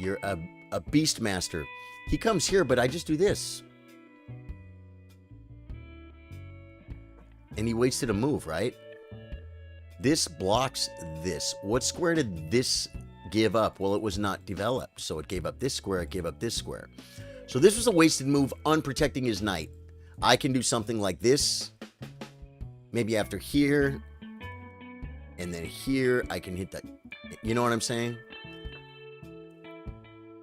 You're a beast master. He comes here, but I just do this. And he wasted a move, right? This blocks this. What square did this give up? Well, it was not developed. So it gave up this square, it gave up this square. So this was a wasted move, unprotecting his knight. I can do something like this. Maybe after here. And then here, I can hit that. You know what I'm saying?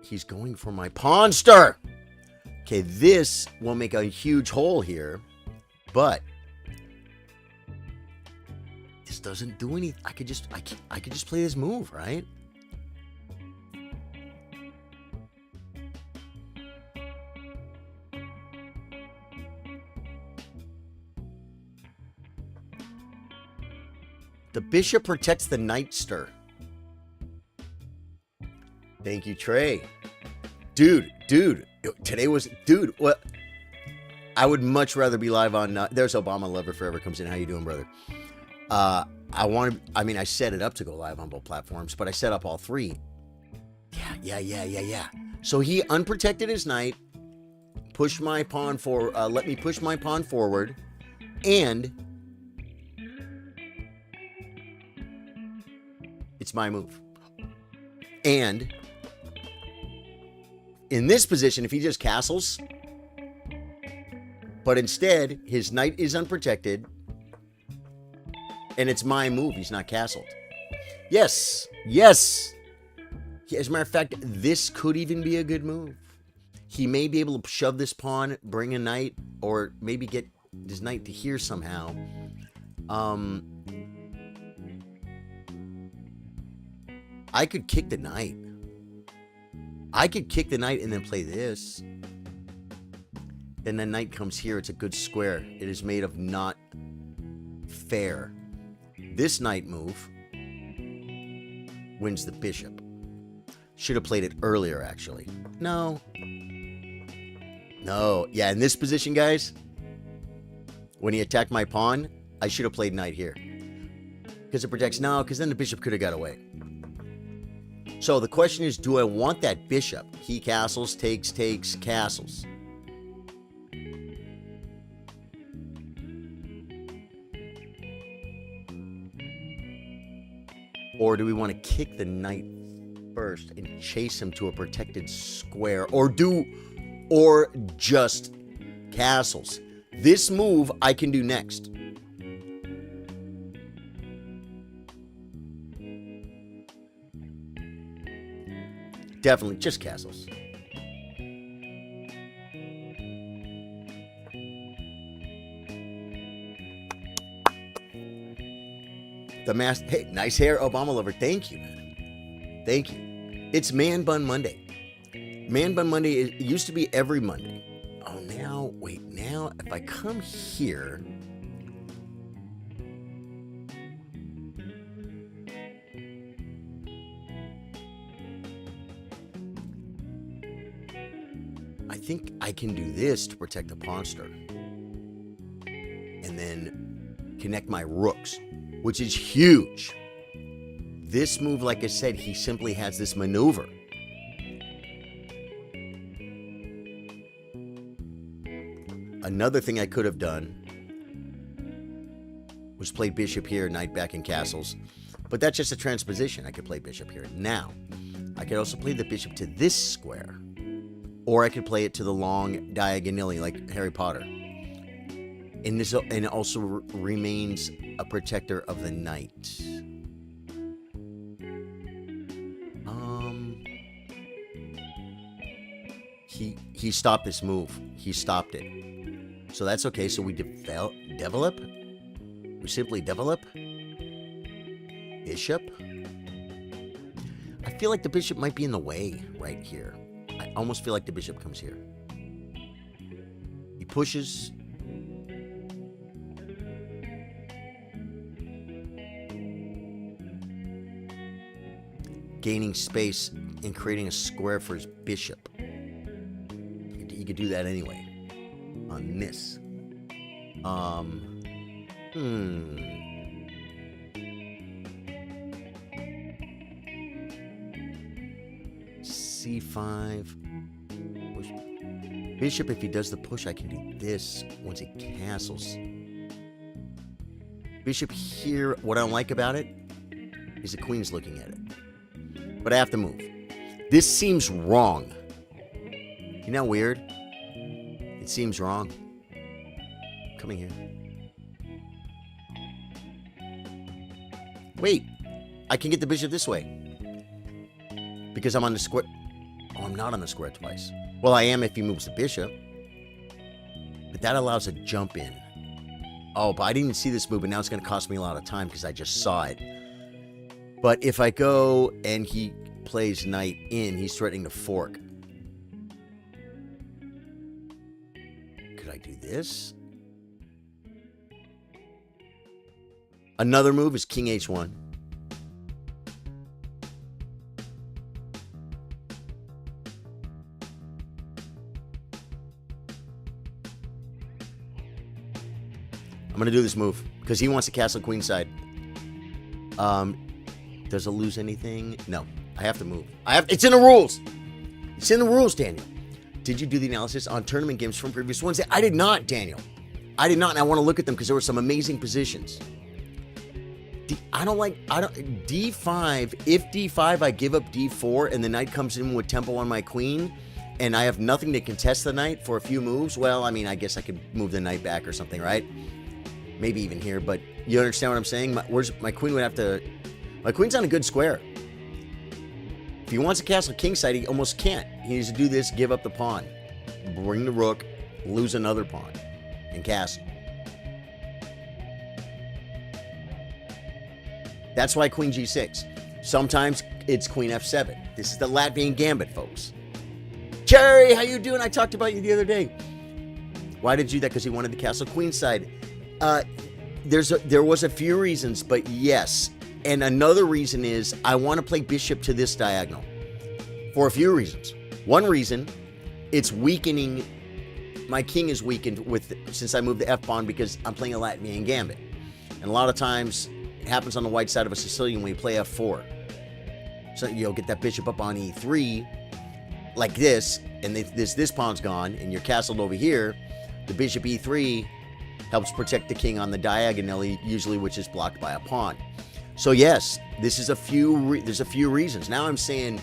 He's going for my pawnster. Okay, this will make a huge hole here. But this doesn't do anything. I could just play this move, right? The bishop protects the knightster. Thank you, Trey. Dude, today was, what? I would much rather be live on, there's Obama Lover Forever comes in. How you doing, brother? I set it up to go live on both platforms, but I set up all three. Yeah. So he unprotected his knight, pushed my pawn for, let me push my pawn forward, and it's my move. And in this position, if he just castles, but instead his knight is unprotected, and it's my move, he's not castled. Yes. As a matter of fact, this could even be a good move. He may be able to shove this pawn, bring a knight, or maybe get his knight to here somehow. I could kick the knight. And then play this. Then the knight comes here. It's a good square. It is made of not fair. This knight move wins the bishop. Should have played it earlier, actually. No. Yeah, in this position, guys, when he attacked my pawn, I should have played knight here. Because it protects now, because then the bishop could have got away. So the question is, do I want that bishop? He castles, takes, castles. Or do we want to kick the knight first and chase him to a protected square? Or just castles? This move I can do next. Definitely just castles. The mask. Hey, nice hair, Obama Lover. Thank you, man. Thank you. It's Man Bun Monday. Man Bun Monday, it used to be every Monday. Oh, now, wait, now, if I come here, I think I can do this to protect the pawnster. And then connect my rooks, which is huge. This move, like I said, he simply has this maneuver. Another thing I could have done was play bishop here, knight back in castles. But that's just a transposition. I could play bishop here. Now, I could also play the bishop to this square. Or I could play it to the long diagonally like Harry Potter. And it also remains a protector of the knight. He stopped this move. He stopped it. So that's okay. So we develop. We simply develop. Bishop. I feel like the bishop might be in the way right here. I almost feel like the bishop comes here. He pushes. Gaining space and creating a square for his bishop. He could do that anyway. On this. c5. Push. Bishop, if he does the push, I can do this once he castles. Bishop here, what I don't like about it is the queen's looking at it. But I have to move. This seems wrong. You know, weird? It seems wrong. Coming here. Wait, I can get the bishop this way. Because I'm on the square. Oh, I'm not on the square twice. Well, I am if he moves the bishop. But that allows a jump in. Oh, but I didn't see this move, and now it's going to cost me a lot of time because I just saw it. But if I go and he plays knight in, he's threatening to fork. Could I do this? Another move is king h1. I'm going to do this move because he wants to castle queenside. Does it lose anything? No. I have to move. It's in the rules. It's in the rules, Daniel. Did you do the analysis on tournament games from previous Wednesday? I did not, Daniel. I did not, and I want to look at them because there were some amazing positions. D5. If D5, I give up D4, and the knight comes in with tempo on my queen, and I have nothing to contest the knight for a few moves. Well, I mean, I guess I could move the knight back or something, right? Maybe even here, but you understand what I'm saying? My queen would have to... My queen's on a good square. If he wants to castle kingside, he almost can't. He needs to do this, give up the pawn. Bring the rook, lose another pawn, and castle. That's why queen g6. Sometimes it's queen f7. This is the Latvian gambit, folks. Cherry, how you doing? I talked about you the other day. Why did you do that? Because he wanted to castle queenside. There was a few reasons, but yes. And another reason is I want to play bishop to this diagonal for a few reasons. One reason, it's weakening. My king is weakened since I moved the f pawn because I'm playing a Latvian gambit, and a lot of times it happens on the white side of a Sicilian when you play f4. So you'll get that bishop up on e3 like this, and this pawn's gone, and you're castled over here. The bishop e3 helps protect the king on the diagonal, usually which is blocked by a pawn. So yes, there's a few reasons. Now I'm saying,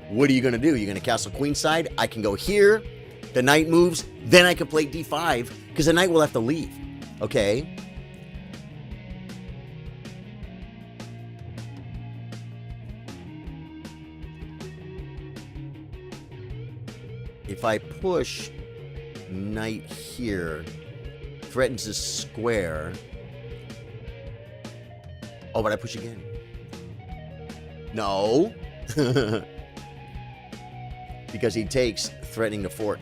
what are you going to do? You're going to castle queenside? I can go here. The knight moves. Then I can play d5 because the knight will have to leave. Okay. If I push knight here, threatens a square. Oh, but I push again. No. Because he takes, threatening to fork.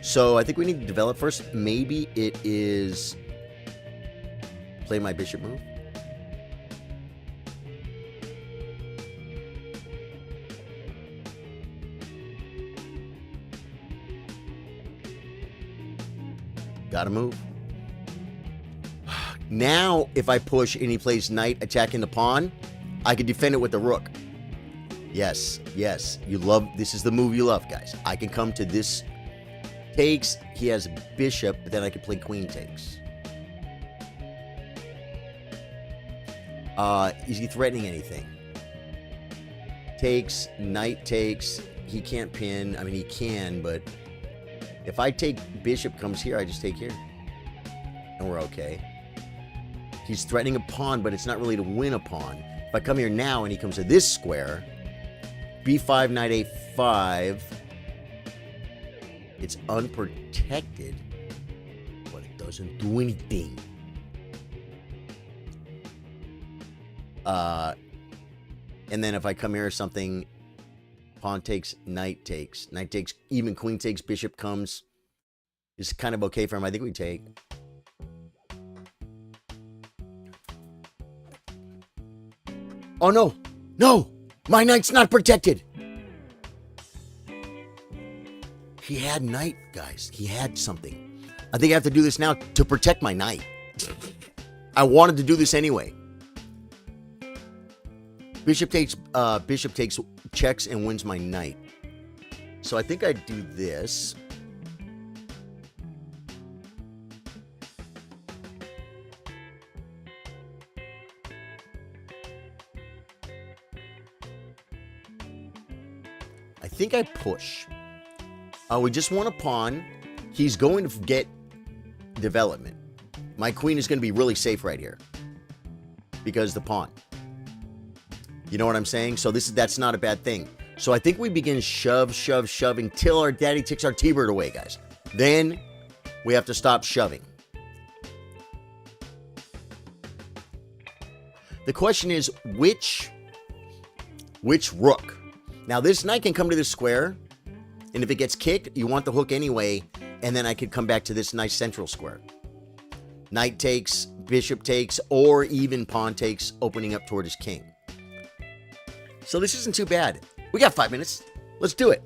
So I think we need to develop first. Maybe it is play my bishop move. Gotta move. Now, if I push and he plays knight attacking the pawn, I can defend it with the rook. Yes, yes. This is the move you love, guys. I can come to this takes. He has bishop, but then I can play queen takes. Is he threatening anything? Takes, knight takes. He can't pin. I mean, he can, but if I take bishop comes here, I just take here. And we're okay. He's threatening a pawn, but it's not really to win a pawn. If I come here now and he comes to this square, b5, knight a5, it's unprotected, but it doesn't do anything. And then if I come here or something, pawn takes, knight takes, even queen takes, bishop comes. It's kind of okay for him. I think we take. Oh, no. No. My knight's not protected. He had knight, guys. He had something. I think I have to do this now to protect my knight. I wanted to do this anyway. Bishop takes checks and wins my knight. So I think I'd do this. I think I push. We just want a pawn. He's going to get development. My queen is going to be really safe right here because the pawn. You know what I'm saying? So that's not a bad thing. So I think we begin shove until our daddy takes our T-bird away, guys. Then we have to stop shoving. The question is which rook? Now this knight can come to this square, and if it gets kicked, you want the hook anyway, and then I could come back to this nice central square. Knight takes, bishop takes, or even pawn takes, opening up toward his king. So this isn't too bad. We got 5 minutes. Let's do it.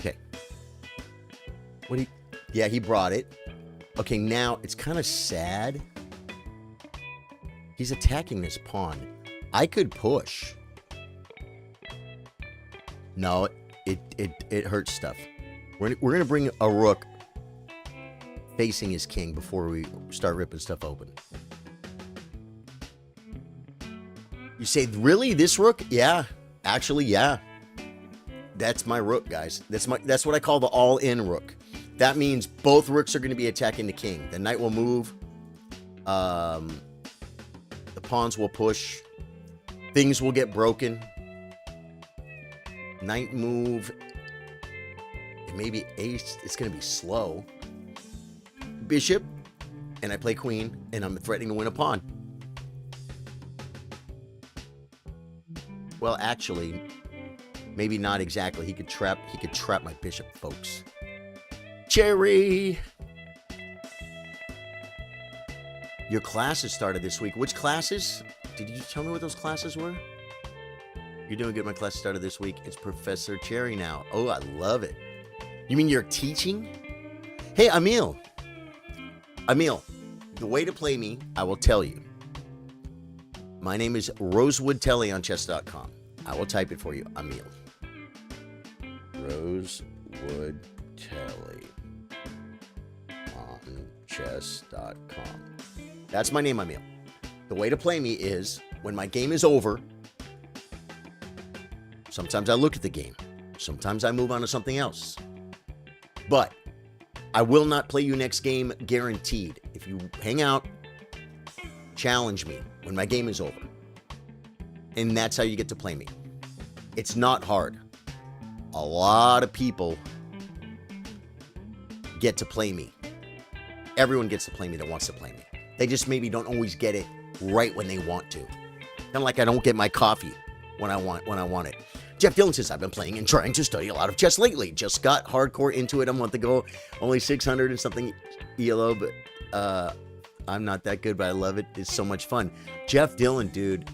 Okay. Yeah, he brought it. Okay, now it's kind of sad. He's attacking this pawn. I could push. No, it hurts stuff. We're gonna bring a rook facing his king before we start ripping stuff open. You say, really, this rook? Yeah, actually, yeah. That's my rook, guys. That's what I call the all-in rook. That means both rooks are going to be attacking the king. The knight will move. The pawns will push. Things will get broken. Knight move. It may be ace. It's going to be slow. Bishop. And I play queen. And I'm threatening to win a pawn. Well, actually, maybe not exactly. He could trap my bishop, folks. Cherry! Your classes started this week. Which classes? Did you tell me what those classes were? You're doing good. My class started this week. It's Professor Cherry now. Oh, I love it. You mean you're teaching? Hey, Emil. Emil, the way to play me, I will tell you. My name is Rosewood Telly on chess.com. I will type it for you, Emil. Rosewood Telly on chess.com. That's my name, Emil. The way to play me is when my game is over, sometimes I look at the game. Sometimes I move on to something else. But I will not play you next game guaranteed. If you hang out, challenge me when my game is over. And that's how you get to play me. It's not hard. A lot of people get to play me. Everyone gets to play me that wants to play me. They just maybe don't always get it right when they want to. Kind of like I don't get my coffee when I want it. Jeff Dillon says, I've been playing and trying to study a lot of chess lately. Just got hardcore into it a month ago. Only 600 and something ELO, but I'm not that good, but I love it. It's so much fun. Jeff Dillon, dude,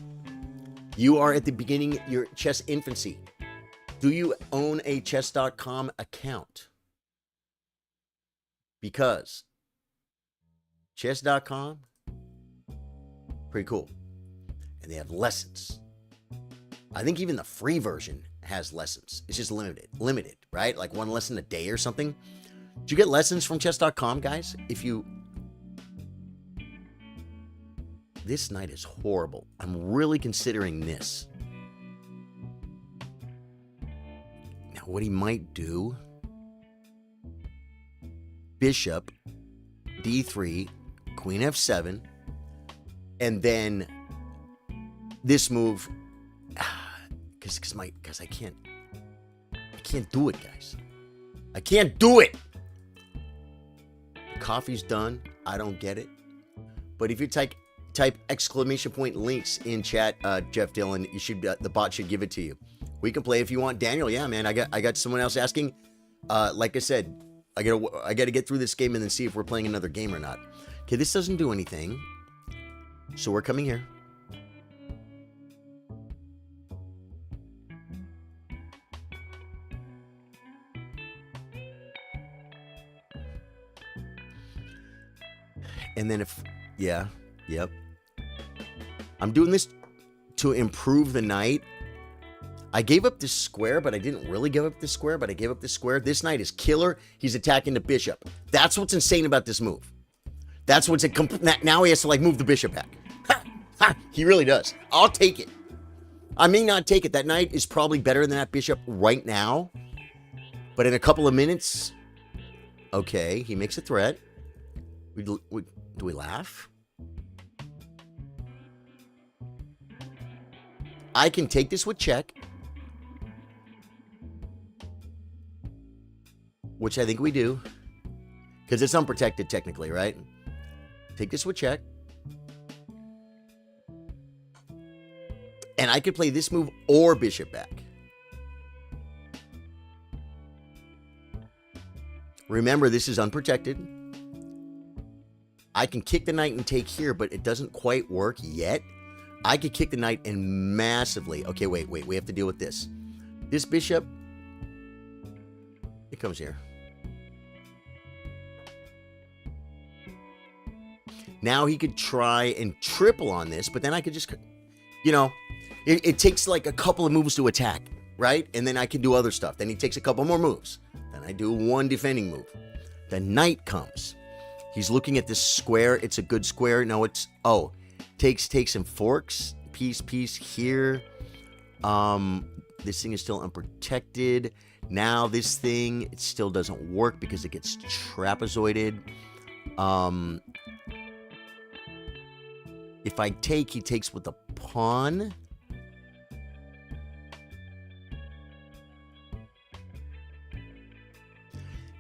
you are at the beginning of your chess infancy. Do you own a chess.com account? Because chess.com, pretty cool. And they have lessons. I think even the free version has lessons. It's just limited, right? Like one lesson a day or something. Do you get lessons from chess.com, guys? This knight is horrible. I'm really considering this. Now, what he might do, bishop, d3, queen f7, and then this move, because I can't do it, guys. I can't do it. Coffee's done. I don't get it. But if you type exclamation point links in chat, Jeff Dillon, you should the bot should give it to you. We can play if you want. Daniel, yeah, man, I got someone else asking. Like I said, I gotta get through this game and then see if we're playing another game or not. Okay, this doesn't do anything. So we're coming here. And then yep. I'm doing this to improve the knight. I gave up this square, but I didn't really give up this square, but I gave up this square. This knight is killer. He's attacking the bishop. That's what's insane about this move. That's what's now he has to like move the bishop back. Ha! Ha! He really does. I'll take it. I may not take it. That knight is probably better than that bishop right now. But in a couple of minutes, okay, he makes a threat. Do we laugh? I can take this with check. Which I think we do. Because it's unprotected technically, right? Take this with check. And I could play this move or bishop back. Remember, this is unprotected. I can kick the knight and take here, but it doesn't quite work yet. I could kick the knight and massively... Okay, wait. We have to deal with this. This bishop... It comes here. Now he could try and triple on this, but then I could just... You know, it takes like a couple of moves to attack, right? And then I can do other stuff. Then he takes a couple more moves. Then I do one defending move. The knight comes. He's looking at this square. It's a good square. No, it's... Oh, takes and forks. Piece here. This thing is still unprotected. Now this thing, it still doesn't work because it gets trapezoided. If I take, he takes with the pawn.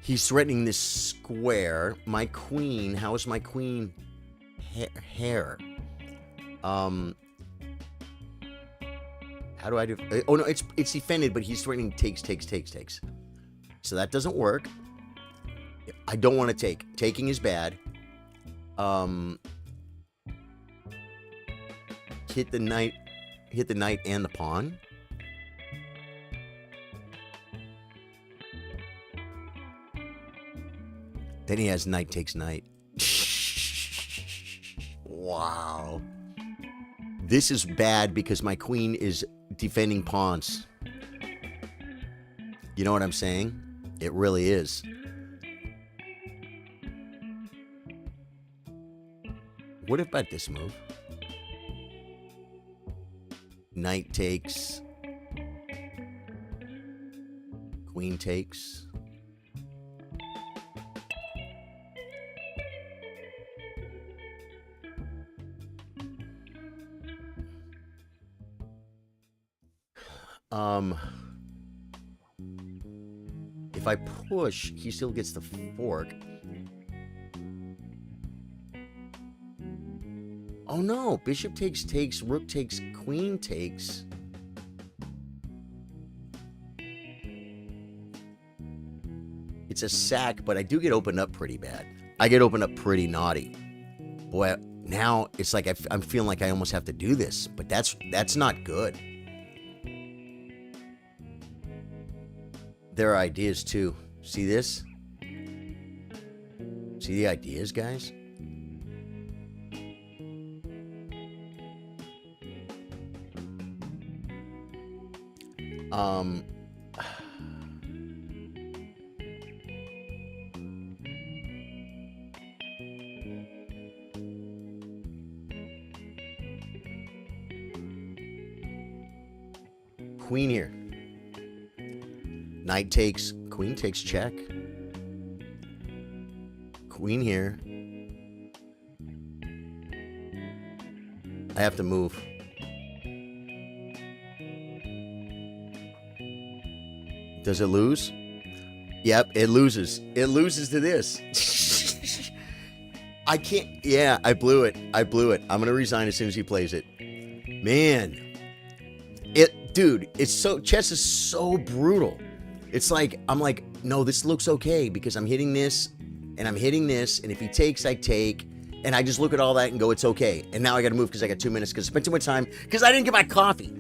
He's threatening this square. My queen, how is my queen hair? How do I do? Oh no, it's defended, but he's threatening takes. So that doesn't work. I don't want to take. Taking is bad. Hit the knight and the pawn. Then he has knight takes knight. Wow. This is bad because my queen is defending pawns. You know what I'm saying? It really is. What about this move? Knight takes. Queen takes. If I push, he still gets the fork. Oh no, bishop takes, rook takes, queen takes. It's a sack, but I do get opened up pretty bad. I get opened up pretty naughty. Boy, now it's like I'm feeling like I almost have to do this, but that's not good. There are ideas too. See this? See the ideas, guys? Queen here. Knight takes, queen takes check. Queen here. I have to move. Does it lose? Yep, it loses. It loses to this. I can't. Yeah, I blew it. I'm gonna resign as soon as he plays it. Man, dude. It's so chess is so brutal. It's like I'm like, no, this looks okay because I'm hitting this, and I'm hitting this, and if he takes, I take, and I just look at all that and go, it's okay. And now I got to move because I got 2 minutes because I spent too much time because I didn't get my coffee.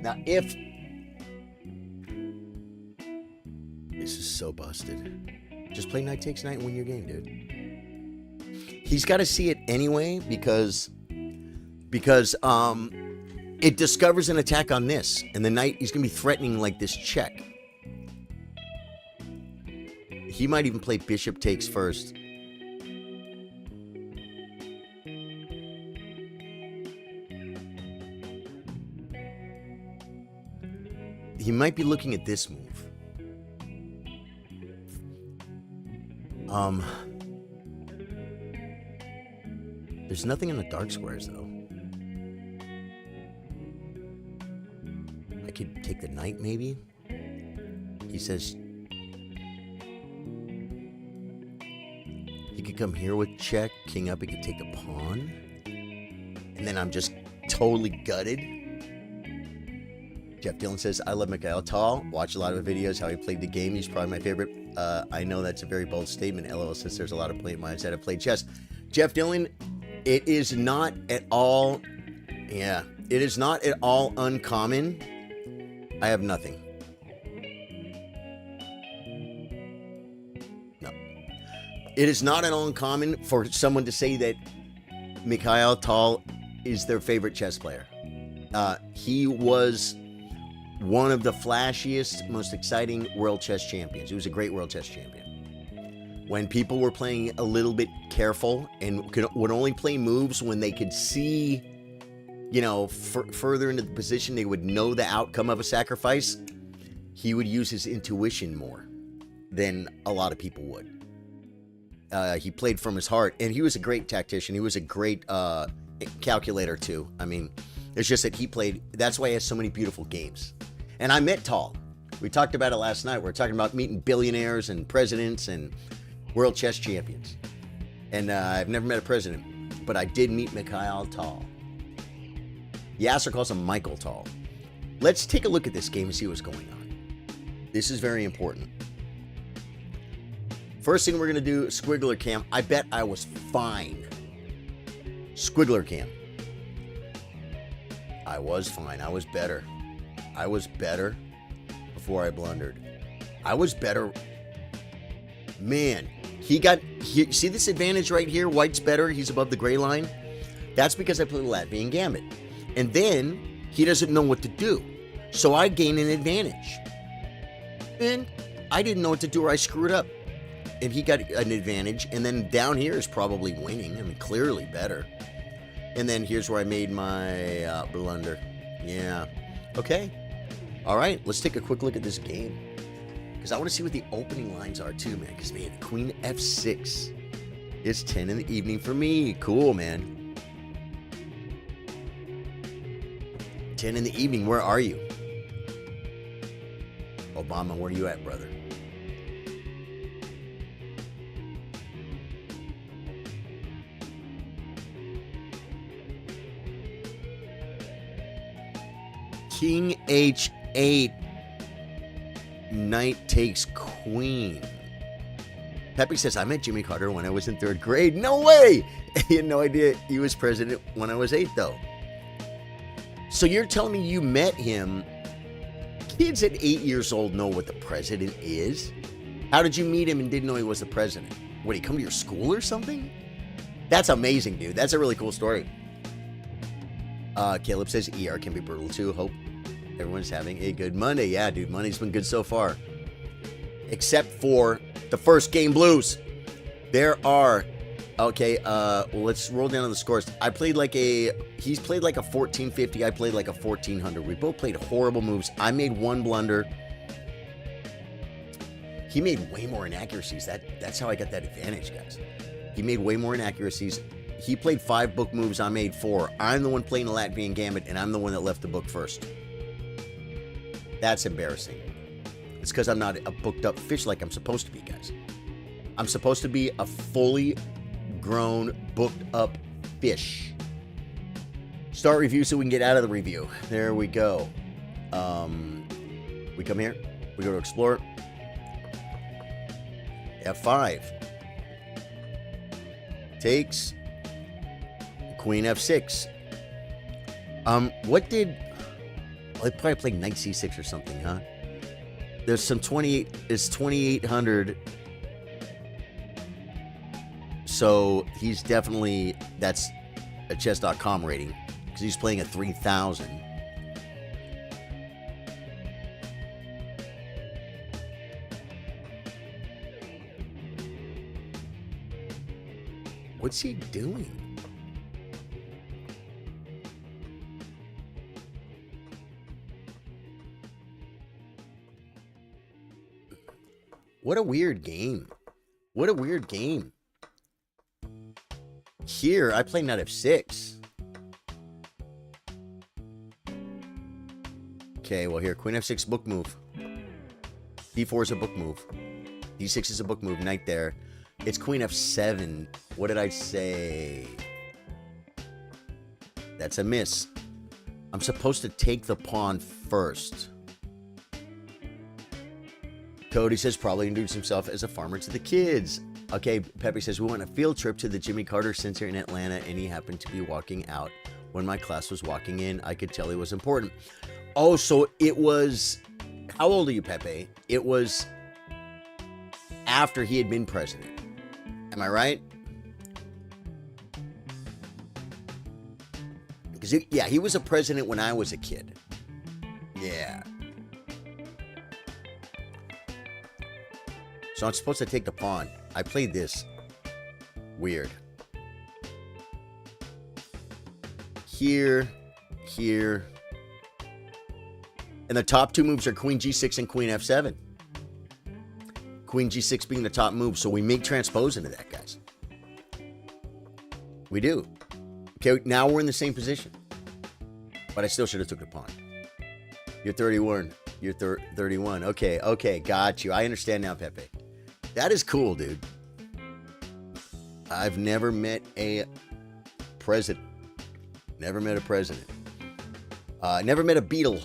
Now, if this is so busted, just play knight takes knight and win your game, dude. He's got to see it anyway because it discovers an attack on this, and the knight he's gonna be threatening like this check. He might even play bishop takes first. He might be looking at this move. There's nothing in the dark squares, though. I could take the knight, maybe? He says... He could come here with check, king up, he could take the pawn. And then I'm just totally gutted. Jeff Dillon says, I love Mikhail Tal. Watch a lot of videos, how he played the game. He's probably my favorite. I know that's a very bold statement. LOL says there's a lot of brilliant minds that have played chess. Jeff Dillon, it is not at all, it is not at all uncommon. I have nothing. No. It is not at all uncommon for someone to say that Mikhail Tal is their favorite chess player. He was one of the flashiest, most exciting world chess champions. He was a great world chess champion. When people were playing a little bit careful and would only play moves when they could see, further into the position, they would know the outcome of a sacrifice, he would use his intuition more than a lot of people would. He played from his heart, and he was a great tactician. He was a great calculator, too. I mean, it's just that he played, that's why he has so many beautiful games. And I met Tal. We talked about it last night. We were talking about meeting billionaires and presidents and world chess champions. And I've never met a president, but I did meet Mikhail Tal. Yasser calls him Michael Tal. Let's take a look at this game and see what's going on. This is very important. First thing we're going to do, Squiggler Cam. I bet I was fine. Squiggler Cam. I was fine. I was better. I was better before I blundered. I was better. Man, see this advantage right here? White's better. He's above the gray line. That's because I played Latvian Gambit. And then he doesn't know what to do. So I gain an advantage. And I didn't know what to do or I screwed up. And he got an advantage. And then down here is probably winning. I mean, clearly better. And then here's where I made my blunder. Yeah. Okay. All right. Let's take a quick look at this game. Because I want to see what the opening lines are too, man. Because, man, Queen F6. It's 10 in the evening for me. Cool, man. 10 in the evening. Where are you? Obama, where are you at, brother? King H8. Knight takes queen. Pepe says, I met Jimmy Carter when I was in 3rd grade. No way! He had no idea he was president when I was 8, though. So you're telling me you met him. Kids at 8 years old know what the president is. How did you meet him and didn't know he was the president? Would he come to your school or something? That's amazing, dude. That's a really cool story. Caleb says, ER can be brutal, too. Hope everyone's having a good Monday. Yeah, dude, Monday's been good so far. Except for the first game blues. There are Okay, well, let's roll down on the scores. He's played like a 1450, I played like a 1400. We both played horrible moves. I made one blunder. He made way more inaccuracies. That's how I got that advantage, guys. He made way more inaccuracies. He played 5 book moves, I made 4. I'm the one playing the Latvian Gambit, and I'm the one that left the book first. That's embarrassing. It's because I'm not a booked up fish like I'm supposed to be, guys. I'm supposed to be a fully grown, booked up fish. Start review so we can get out of the review. There we go. We come here. We go to explore. F5. Takes. Queen F6. What did... Well, they probably played Knight C6 or something, huh? There's some 28... It's 2800... So he's definitely, that's a chess.com rating because he's playing a 3000. What's he doing? What a weird game. What a weird game. Here, I play Knight F6. Okay, well here, Queen F6 book move. D4 is a book move. D6 is a book move, Knight there. It's Queen F7. What did I say? That's a miss. I'm supposed to take the pawn first. Cody says probably introduce himself as a farmer to the kids. Okay, Pepe says, we went on a field trip to the Jimmy Carter Center in Atlanta, and he happened to be walking out. When my class was walking in, I could tell he was important. Oh, so it was... How old are you, Pepe? It was after he had been president. Am I right? Because, yeah, he was a president when I was a kid. Yeah. So I'm supposed to take the pawn. I played this. Weird. Here. Here. And the top 2 moves are Queen G6 and Queen F7. Queen G6 being the top move. So we make transpose into that, guys. We do. Okay, now we're in the same position. But I still should have took the pawn. You're 31. You're 31. Okay, got you. I understand now, Pepe. That is cool, dude. I've never met a president. Never met a president. Never met a beetle.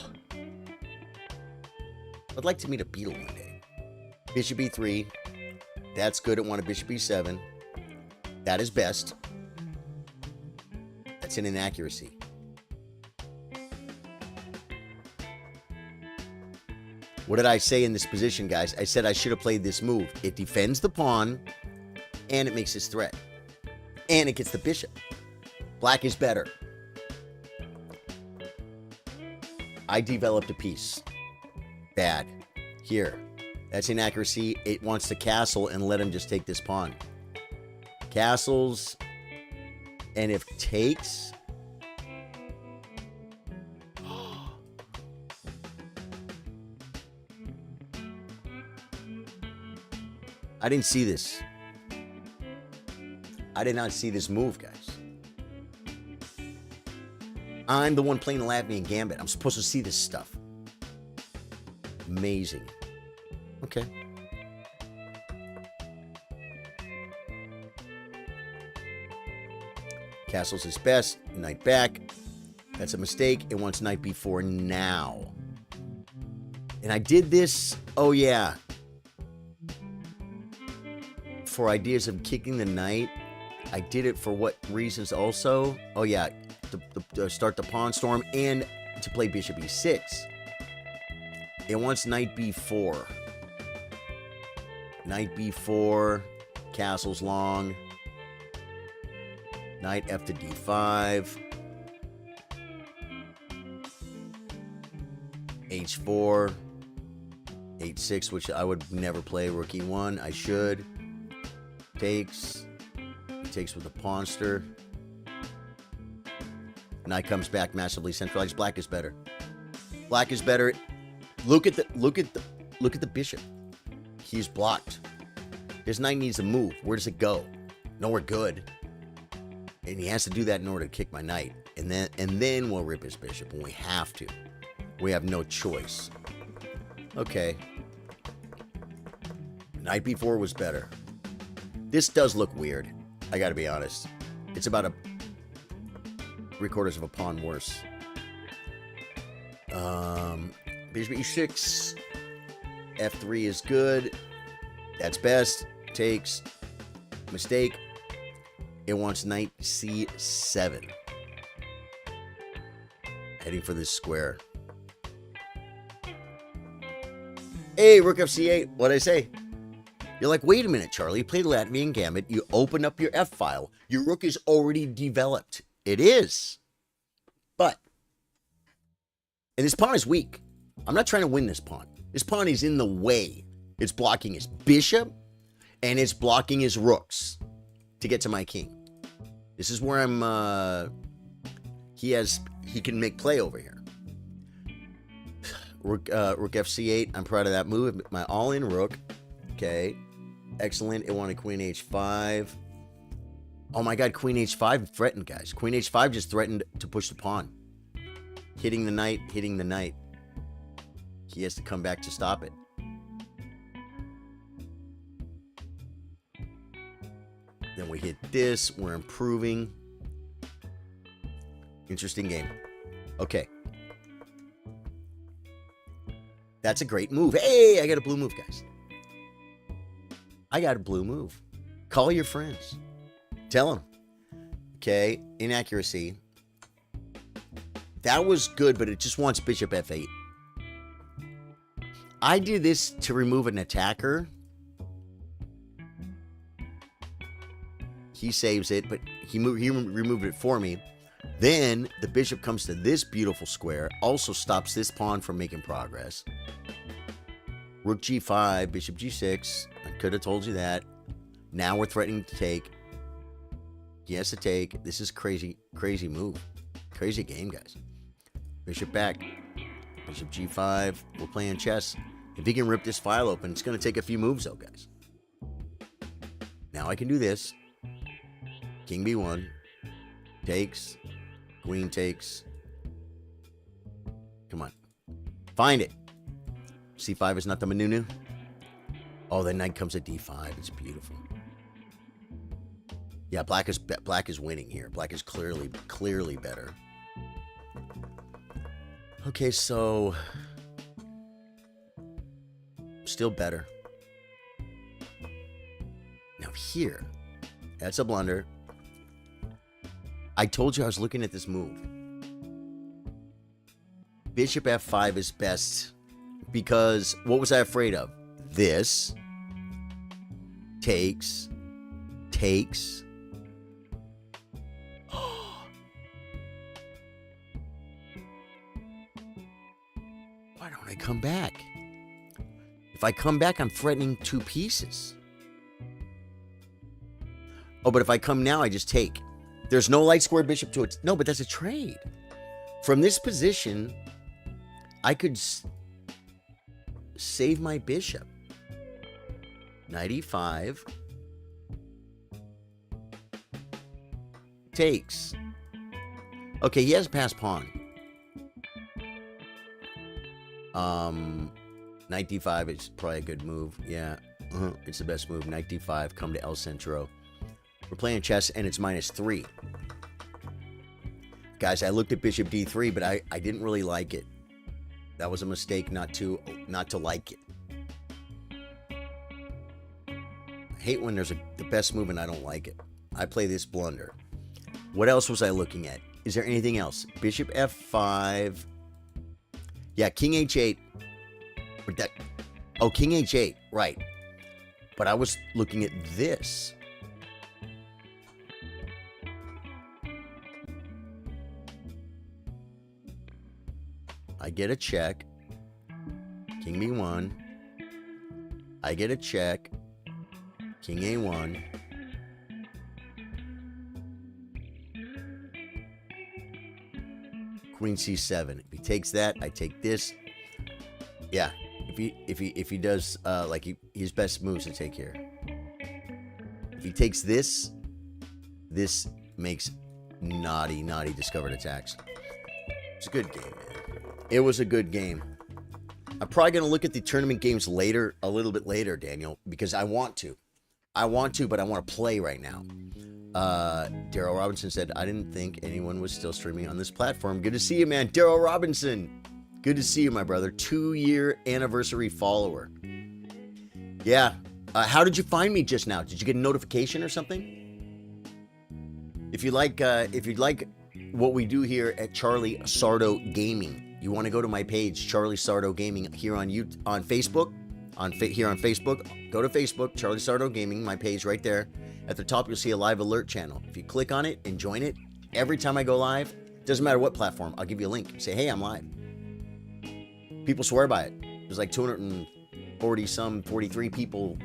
I'd like to meet a beetle one day. Bishop E3. That's good. I want a Bishop E7. That is best. That's an inaccuracy. What did I say in this position, guys? I said I should have played this move. It defends the pawn, and it makes his threat. And it gets the bishop. Black is better. I developed a piece. Bad. Here. That's inaccuracy. It wants to castle and let him just take this pawn. Castles. And if takes... I didn't see this. I did not see this move, guys. I'm the one playing the Latvian Gambit. I'm supposed to see this stuff. Amazing. Okay. Castles is best. Knight back. That's a mistake. It wants knight b4 now. And I did this. Oh, yeah. For ideas of kicking the knight. I did it for what reasons also? Oh, yeah. To start the pawn storm and to play bishop e6. It wants knight b4. Knight b4. Castle's long. Knight f to d5. h4. h6, which I would never play. Rook e1. I should. Takes. takes with the pawnster. Knight comes back massively centralized. Black is better. Black is better. Look at the bishop. He's blocked. His knight needs to move. Where does it go? Nowhere good. And he has to do that in order to kick my knight. And then we'll rip his bishop when we have to. We have no choice. Okay. Knight b4 was better. This does look weird. I gotta be honest. It's about 3/4 of a pawn worse. Bishop e6. f3 is good. That's best. Takes. Mistake. It wants knight c7. Heading for this square. Hey, rook fc8. What'd I say? You're like, wait a minute, Charlie. You played Latvian Gambit. You open up your F file. Your rook is already developed. It is. But, and this pawn is weak. I'm not trying to win this pawn. This pawn is in the way. It's blocking his bishop, and it's blocking his rooks to get to my king. This is where I'm, he can make play over here. Rook fc8. I'm proud of that move. My all-in rook. Okay. Excellent. It wanted queen h5. Oh my god, queen h5 threatened, guys. Queen h5 just threatened to push the pawn. Hitting the knight, hitting the knight. He has to come back to stop it. Then we hit this. We're improving. Interesting game. Okay. That's a great move. Hey, I got a blue move, guys. I got a blue move. Call your friends. Tell them. Okay, inaccuracy. That was good, but it just wants bishop f8. I did this to remove an attacker. He saves it, but he removed it for me. Then the bishop comes to this beautiful square, also stops this pawn from making progress. Rook g5, bishop g6. I could have told you that. Now we're threatening to take. He has to take. This is crazy, crazy move. Crazy game, guys. Bishop back. Bishop g5. We're playing chess. If he can rip this file open, it's going to take a few moves, though, guys. Now I can do this. King b1. Takes. Queen takes. Come on. Find it. c5 is not the manunu. Oh, the knight comes at d5. It's beautiful. Yeah, black is winning here. Black is clearly better. Okay, so still better. Now here, that's a blunder. I told you I was looking at this move. Bishop f5 is best because what was I afraid of? This takes. Why don't I come back? If I come back, I'm threatening two pieces. Oh, but if I come now, I just take. There's no light square bishop to it. No, but that's a trade. From this position, I could save my bishop. Knight e5. Takes. Okay, he has passed pawn. Knight d5 is probably a good move. Yeah, it's the best move. Knight d5, come to El Centro. We're playing chess, and it's -3. Guys, I looked at bishop d3, but I didn't really like it. That was a mistake not to like it. I hate when there's the best move and I don't like it. I play this blunder. What else was I looking at? Is there anything else? Bishop f5. Yeah, king h8. Oh, king h8. Right. But I was looking at this. I get a check. King b1. I get a check. King a1. queen c7. If he takes that, I take this. Yeah. If he does like his best moves to take here. If he takes this, this makes naughty discovered attacks. It's a good game, man. It was a good game. I'm probably gonna look at the tournament games later, a little bit later, Daniel, because I want to, but I want to play right now. Daryl Robinson said, I didn't think anyone was still streaming on this platform. Good to see you, man. Daryl Robinson. Good to see you, my brother. 2-year anniversary follower. Yeah. How did you find me just now? Did you get a notification or something? If you'd like what we do here at Charlie Sardo Gaming, you want to go to my page, Charlie Sardo Gaming, here on Facebook. Here on Facebook, go to Facebook, Charlie Sardo Gaming, my page right there. At the top, you'll see a live alert channel. If you click on it and join it, every time I go live, doesn't matter what platform, I'll give you a link. Say, hey, I'm live. People swear by it. There's like 43 people,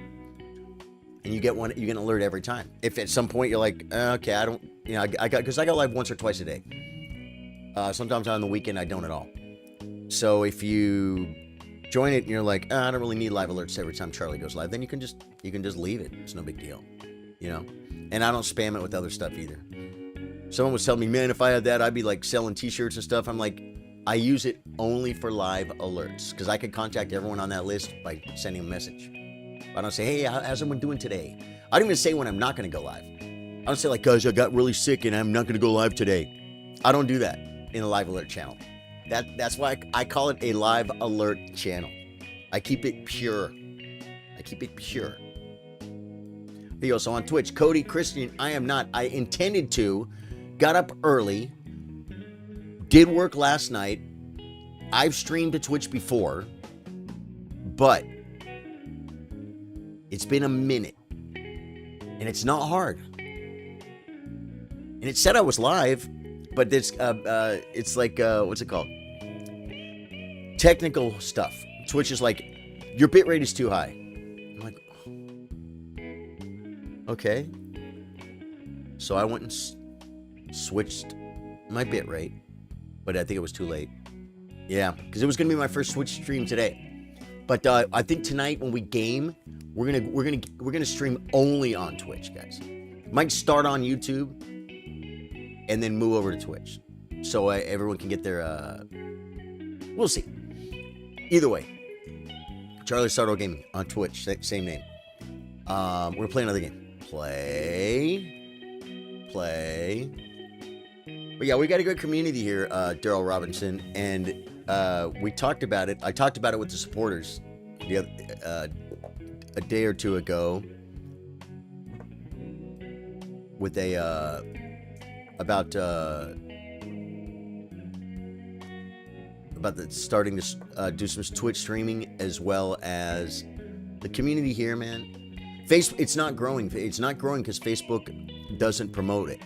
and you get an alert every time. If at some point you're like, okay, I don't, I got live once or twice a day. Sometimes on the weekend I don't at all. So if you join it and you're like, I don't really need live alerts every time Charlie goes live, then you can just leave it. It's no big deal, And I don't spam it with other stuff either. Someone was telling me, man, if I had that, I'd be like selling t-shirts and stuff. I'm like, I use it only for live alerts because I can contact everyone on that list by sending a message. I don't say, hey, how's everyone doing today? I don't even say when I'm not going to go live. I don't say like, guys, I got really sick and I'm not going to go live today. I don't do that in a live alert channel. That's why I call it a live alert channel. I keep it pure. He also on Twitch. Cody Christian, I am not. I intended to. Got up early. Did work last night. I've streamed to Twitch before. But it's been a minute. And it's not hard. And it said I was live. But it's like, what's it called? Technical stuff. Twitch is like, your bitrate is too high. I'm like, okay. So I went and switched my bitrate, but I think it was too late. Yeah, because it was gonna be my first Twitch stream today. But I think tonight when we game, we're gonna stream only on Twitch, guys. Might start on YouTube and then move over to Twitch, so everyone can get their. We'll see. Either way, Charlie Sardo Gaming on Twitch, same name. We're gonna play another game. Play. But yeah, we got a good community here, Daryl Robinson, and we talked about it. I talked about it with the supporters a day or two ago with about starting to do some Twitch streaming, as well as the community here, man. It's not growing. It's not growing because Facebook doesn't promote it.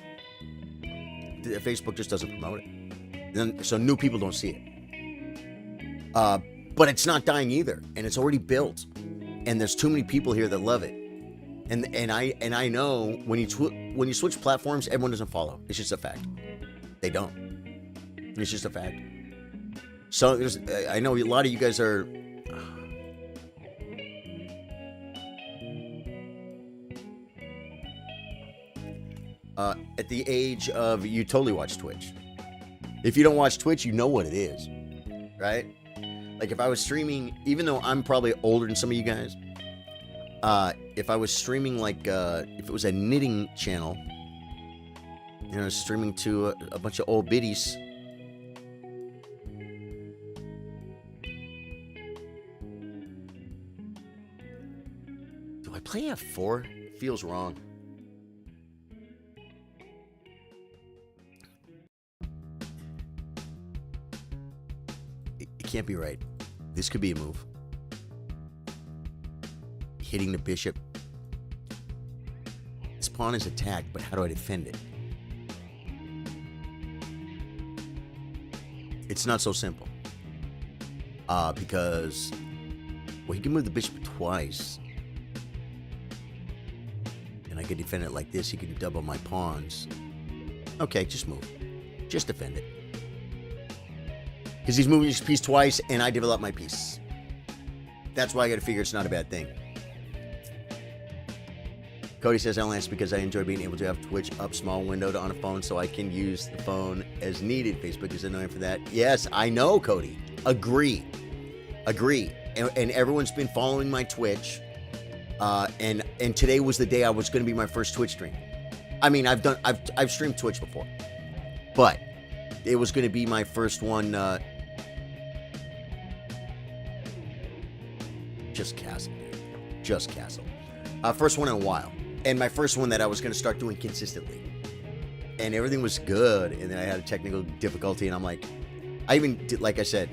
Facebook just doesn't promote it. So new people don't see it. But it's not dying either, and it's already built. And there's too many people here that love it. And I know when you switch platforms, everyone doesn't follow. It's just a fact. They don't. It's just a fact. So I know a lot of you guys are. At the age of, you totally watch Twitch. If you don't watch Twitch, you know what it is, right? Like if I was streaming, even though I'm probably older than some of you guys, if I was streaming like, if it was a knitting channel, streaming to a bunch of old biddies. Do I play F4? Feels wrong. It can't be right. This could be a move. Hitting the bishop. This pawn is attacked, but how do I defend it? It's not so simple. Because, well, he can move the bishop twice. And I could defend it like this. He can double my pawns. Okay, just move. Just defend it. Because he's moving his piece twice, and I develop my piece. That's why I got to figure it's not a bad thing. Cody says, I only ask because I enjoy being able to have Twitch up small window on a phone so I can use the phone as needed. Facebook is annoying for that. Yes, I know, Cody. Agree. And everyone's been following my Twitch. And today was the day I was going to be my first Twitch stream. I mean, I've streamed Twitch before, but it was going to be my first one. Just Castle, dude. Just Castle. First one in a while. And my first one that I was going to start doing consistently. And everything was good. And then I had a technical difficulty. And I'm like, I even did, like I said,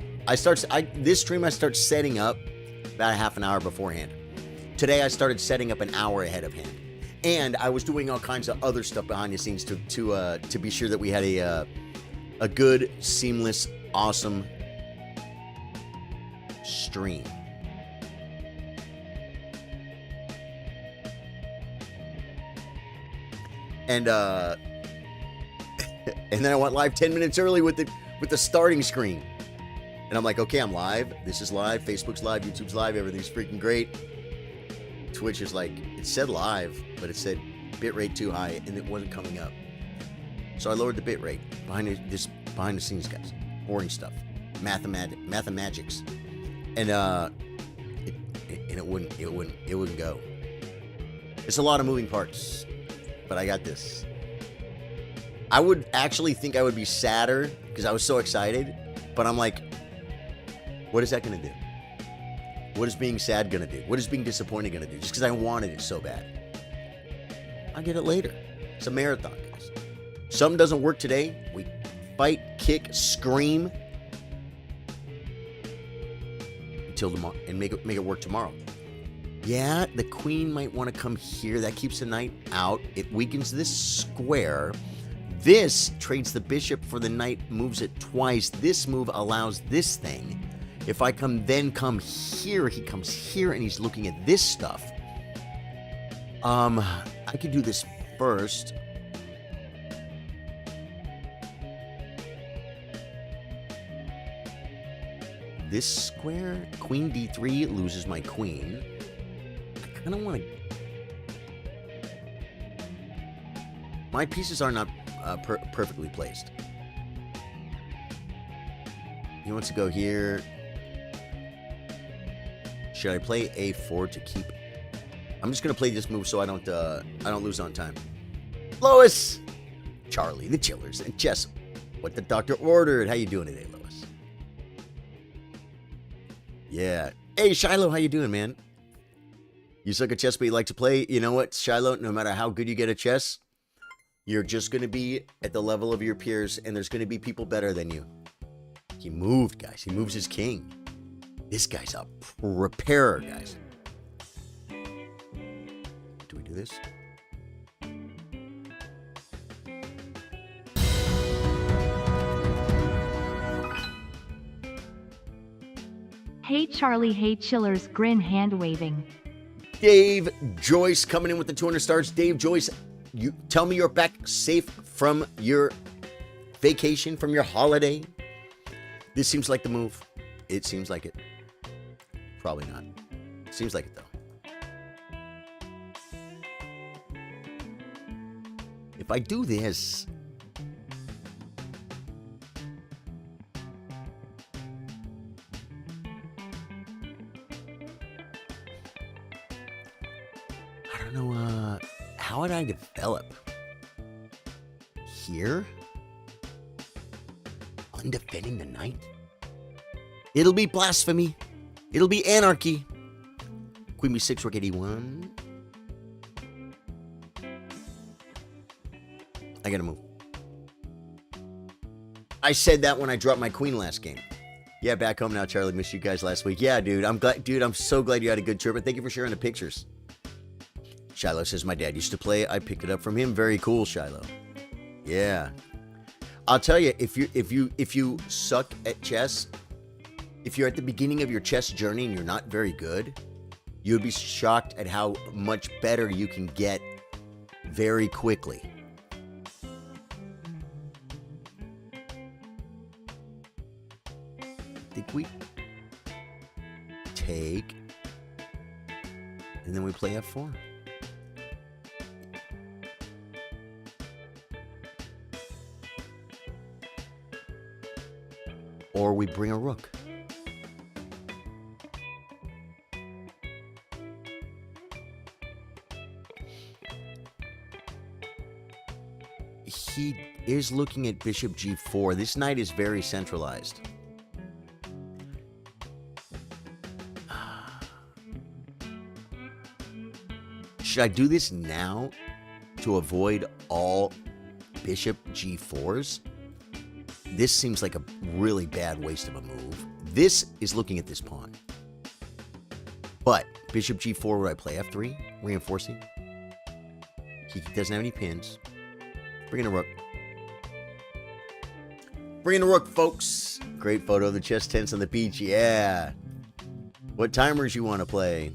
this stream I start setting up about a half an hour beforehand. Today I started setting up an hour ahead of hand. And I was doing all kinds of other stuff behind the scenes to be sure that we had a good, seamless, awesome stream. And and then I went live 10 minutes early with the starting screen. And I'm like, okay, I'm live. This is live. Facebook's live. YouTube's live. Everything's freaking great. Twitch is like, it said live, but it said bitrate too high, and it wasn't coming up. So I lowered the bitrate behind the scenes, guys. Boring stuff, mathematics, and it wouldn't go. It's a lot of moving parts, but I got this. I would actually think I would be sadder because I was so excited, but I'm like, what is that going to do? What is being sad going to do? What is being disappointed going to do? Just because I wanted it so bad. I'll get it later. It's a marathon, guys. Something doesn't work today. We fight, kick, scream until tomorrow and make it work tomorrow. Yeah, the queen might want to come here. That keeps the knight out. It weakens this square. This trades the bishop for the knight, moves it twice. This move allows this thing. If I come here, he comes here and he's looking at this stuff. I could do this first. This square, queen d3, loses my queen. I kind of want to... My pieces are not perfectly placed. He wants to go here. Should I play a4 to keep? I'm just gonna play this move so I don't lose on time. Lois, Charlie, the Chillers, and Chess. What the doctor ordered. How you doing today, Lois? Yeah. Hey, Shiloh, how you doing, man? You suck at chess, but you like to play. You know what, Shiloh? No matter how good you get at chess, you're just gonna be at the level of your peers, and there's gonna be people better than you. He moved, guys. He moves his king. This guy's a repairer, guys. Do we do this? Hey Charlie, hey Chillers, grin hand waving. Dave Joyce coming in with the 200 stars. Dave Joyce, you tell me you're back safe from your vacation, from your holiday. This seems like the move. It seems like it. Probably not. Seems like it, though. If I do this... I don't know, how would I develop? Here? Undefending the knight? It'll be blasphemy. It'll be anarchy. Queen b6, rook 81. I gotta move. I said that when I dropped my queen last game. Yeah, back home now, Charlie. Missed you guys last week. Yeah, dude. I'm glad, dude. I'm so glad you had a good trip. And thank you for sharing the pictures. Shiloh says my dad used to play. I picked it up from him. Very cool, Shiloh. Yeah. I'll tell you, if you suck at chess, if you're at the beginning of your chess journey and you're not very good, you'd be shocked at how much better you can get very quickly. we take, and then we play f4. Or we bring a rook. He is looking at bishop g4. This knight is very centralized. Should I do this now to avoid all bishop g4s? This seems like a really bad waste of a move. This is looking at this pawn. But bishop g4, would I play f3? Reinforcing. He doesn't have any pins. Bring in a rook. Bring in a rook, folks. Great photo of the chess tents on the beach. Yeah. What timers you want to play?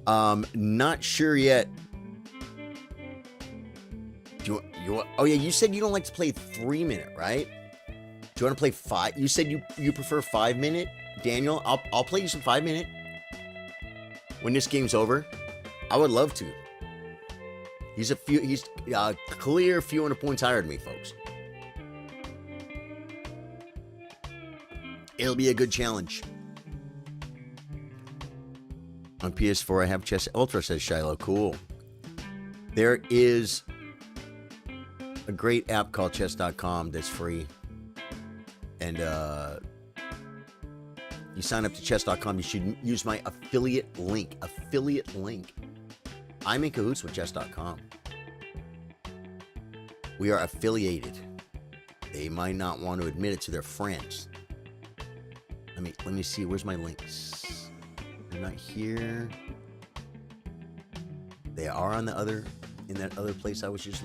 Not sure yet. Do you want, oh yeah, you said you don't like to play 3-minute, right? Do you want to play 5? You said you prefer 5-minute, Daniel. I'll play you some 5-minute when this game's over. I would love to. He's clear few hundred points higher than me, folks. It'll be a good challenge. On PS4, I have Chess Ultra, says Shiloh. Cool. There is a great app called chess.com that's free. And you sign up to chess.com, you should use my affiliate link. Affiliate link. I'm in cahoots with chess.com. We are affiliated. They might not want to admit it to their friends. Let me see. Where's my links? They're not here. They are on in that other place I was just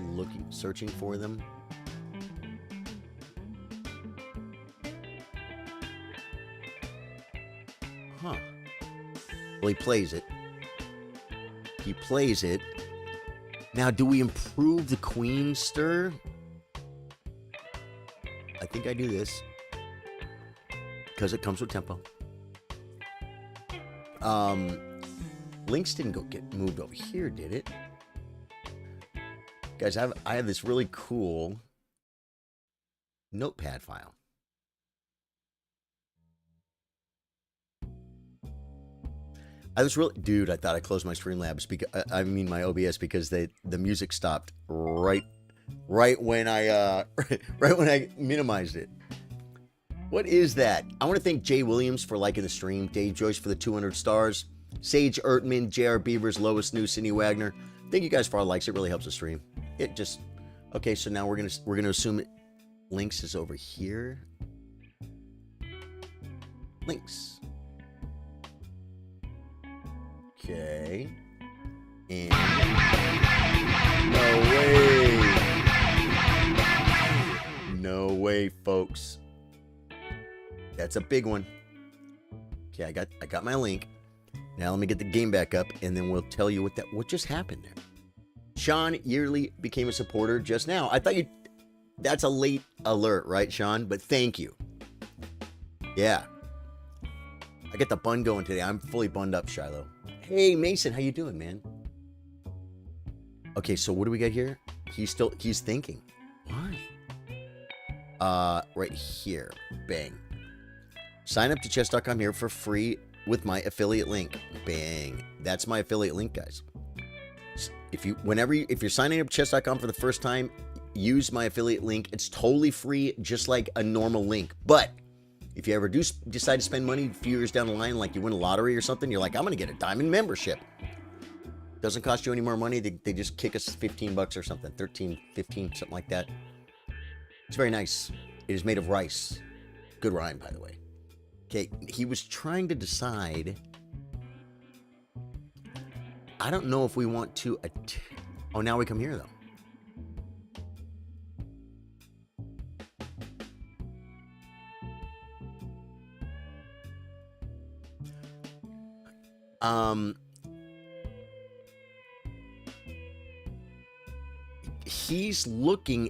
searching for them. Huh. Well, he plays it. He plays it. Now, do we improve the queen stir? I think I do this. Because it comes with tempo. Links didn't get moved over here, did it? Guys, I have this really cool notepad file. I thought I closed my Streamlabs my OBS because the music stopped right when I minimized it. What is that? I want to thank Jay Williams for liking the stream, Dave Joyce for the 200 stars, Sage Ertman, JR Beavers, Lois New, Cindy Wagner. Thank you guys for all the likes. It really helps the stream. Okay. So now we're gonna assume Links is over here. Links. Okay. And no way, folks. That's a big one. Okay, I got my link. Now let me get the game back up, and then we'll tell you what just happened there. Sean Yearly became a supporter just now. I thought that's a late alert, right, Sean? But thank you. Yeah. I get the bun going today. I'm fully bunned up, Shiloh. Hey, Mason, how you doing, man? Okay, so what do we got here? He's thinking. Why? Right here. Bang. Sign up to chess.com here for free with my affiliate link. Bang. That's my affiliate link, guys. If you're signing up to chess.com for the first time, use my affiliate link. It's totally free, just like a normal link. But if you ever do decide to spend money a few years down the line, like you win a lottery or something, you're like, I'm going to get a diamond membership. Doesn't cost you any more money. They just kick us $15 or something, 13, 15, something like that. It's very nice. It is made of rice. Good rhyme, by the way. Okay, he was trying to decide. I don't know if we want to. Oh, now we come here, though. He's looking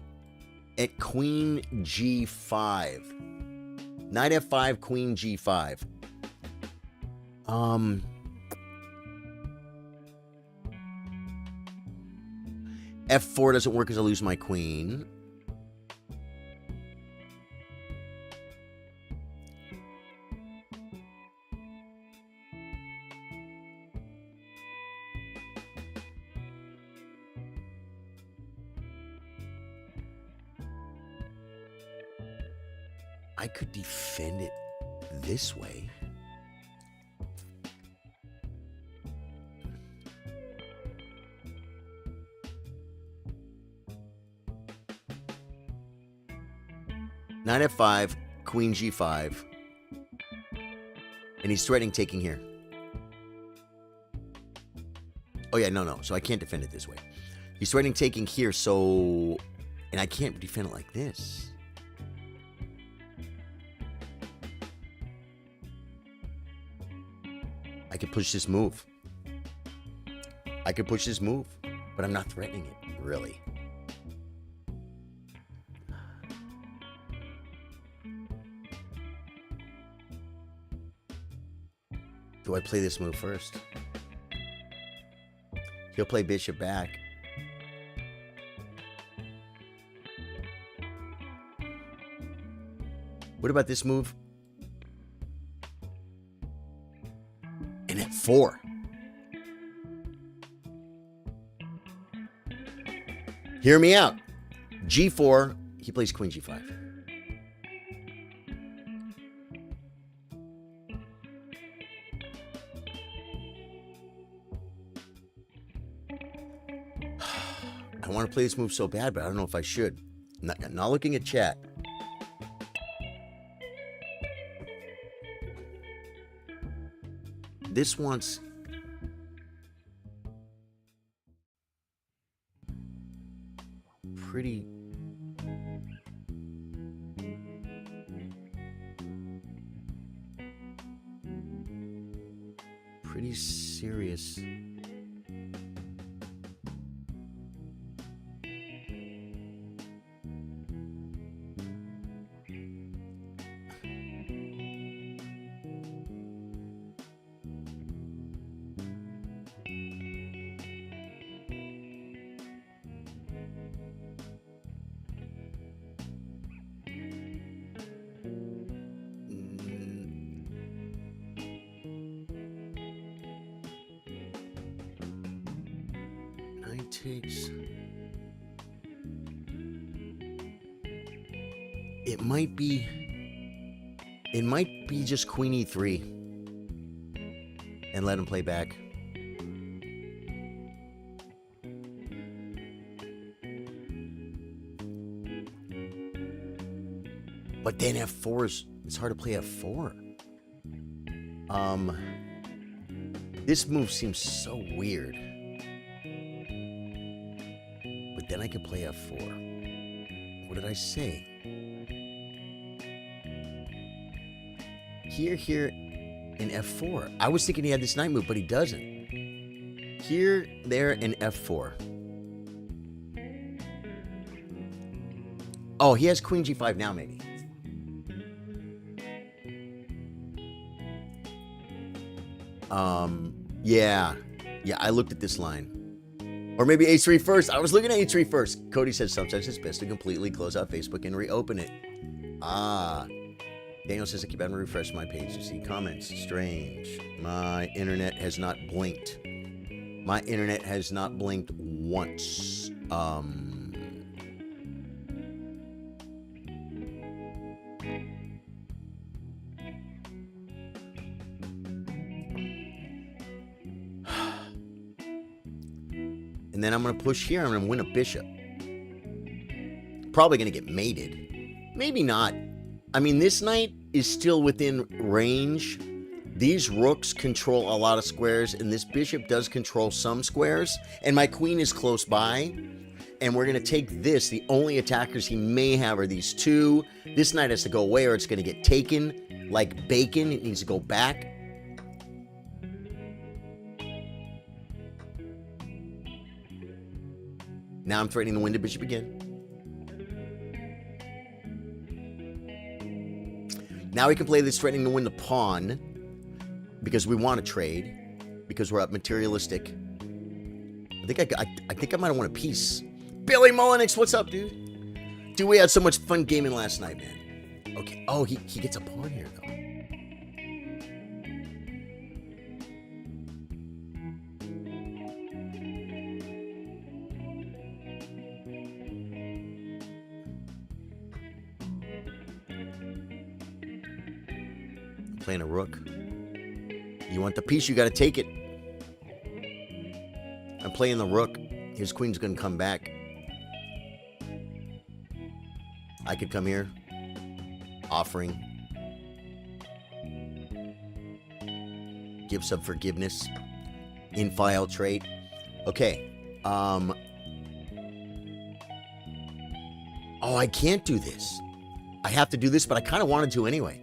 at Queen G5. Knight f5, queen g5. F4 doesn't work because I lose my queen. I could defend it this way. Knight f5, queen g5. And he's threatening taking here. Oh yeah, no. So I can't defend it this way. He's threatening taking here, so... And I can't defend it like this. I could push this move. But I'm not threatening it, really. Do I play this move first? He'll play bishop back. What about this move? And f4. Hear me out. G4. He plays queen g5. I want to play this move so bad, but I don't know if I should. Not looking at chat. This wants... pretty... pretty serious... takes. It might be just queen e3 and let him play back. But then f4 it's hard to play f4. This move seems so weird. But then I could play f4. What did I say? Here, and f4. I was thinking he had this knight move, but he doesn't. Here, there, and f4. Oh, he has queen g5 now, maybe. Yeah, I looked at this line. Or maybe h3 first. I was looking at h3 first. Cody says sometimes it's best to completely close out Facebook and reopen it. Daniel says I keep having to refresh my page to see comments. Strange. My internet has not blinked. My internet has not blinked once. And then I'm going to push here. I'm going to win a bishop. Probably going to get mated. Maybe not. I mean, this knight is still within range. These rooks control a lot of squares, and this bishop does control some squares. And my queen is close by. And we're going to take this. The only attackers he may have are these two. This knight has to go away or it's going to get taken like bacon. It needs to go back. Now I'm threatening to win the bishop again. Now we can play this threatening to win the pawn because we want to trade, because we're up materialistic. I think I might have won a piece. Billy Mullenix, what's up, dude? Dude, we had so much fun gaming last night, man. Okay. Oh, he gets a pawn here, though. Playing a rook. You want the piece, you got to take it. I'm playing the rook. His queen's going to come back. I could come here. Offering. Give some forgiveness. In-file trait. Okay. Oh, I can't do this. I have to do this, but I kind of wanted to anyway.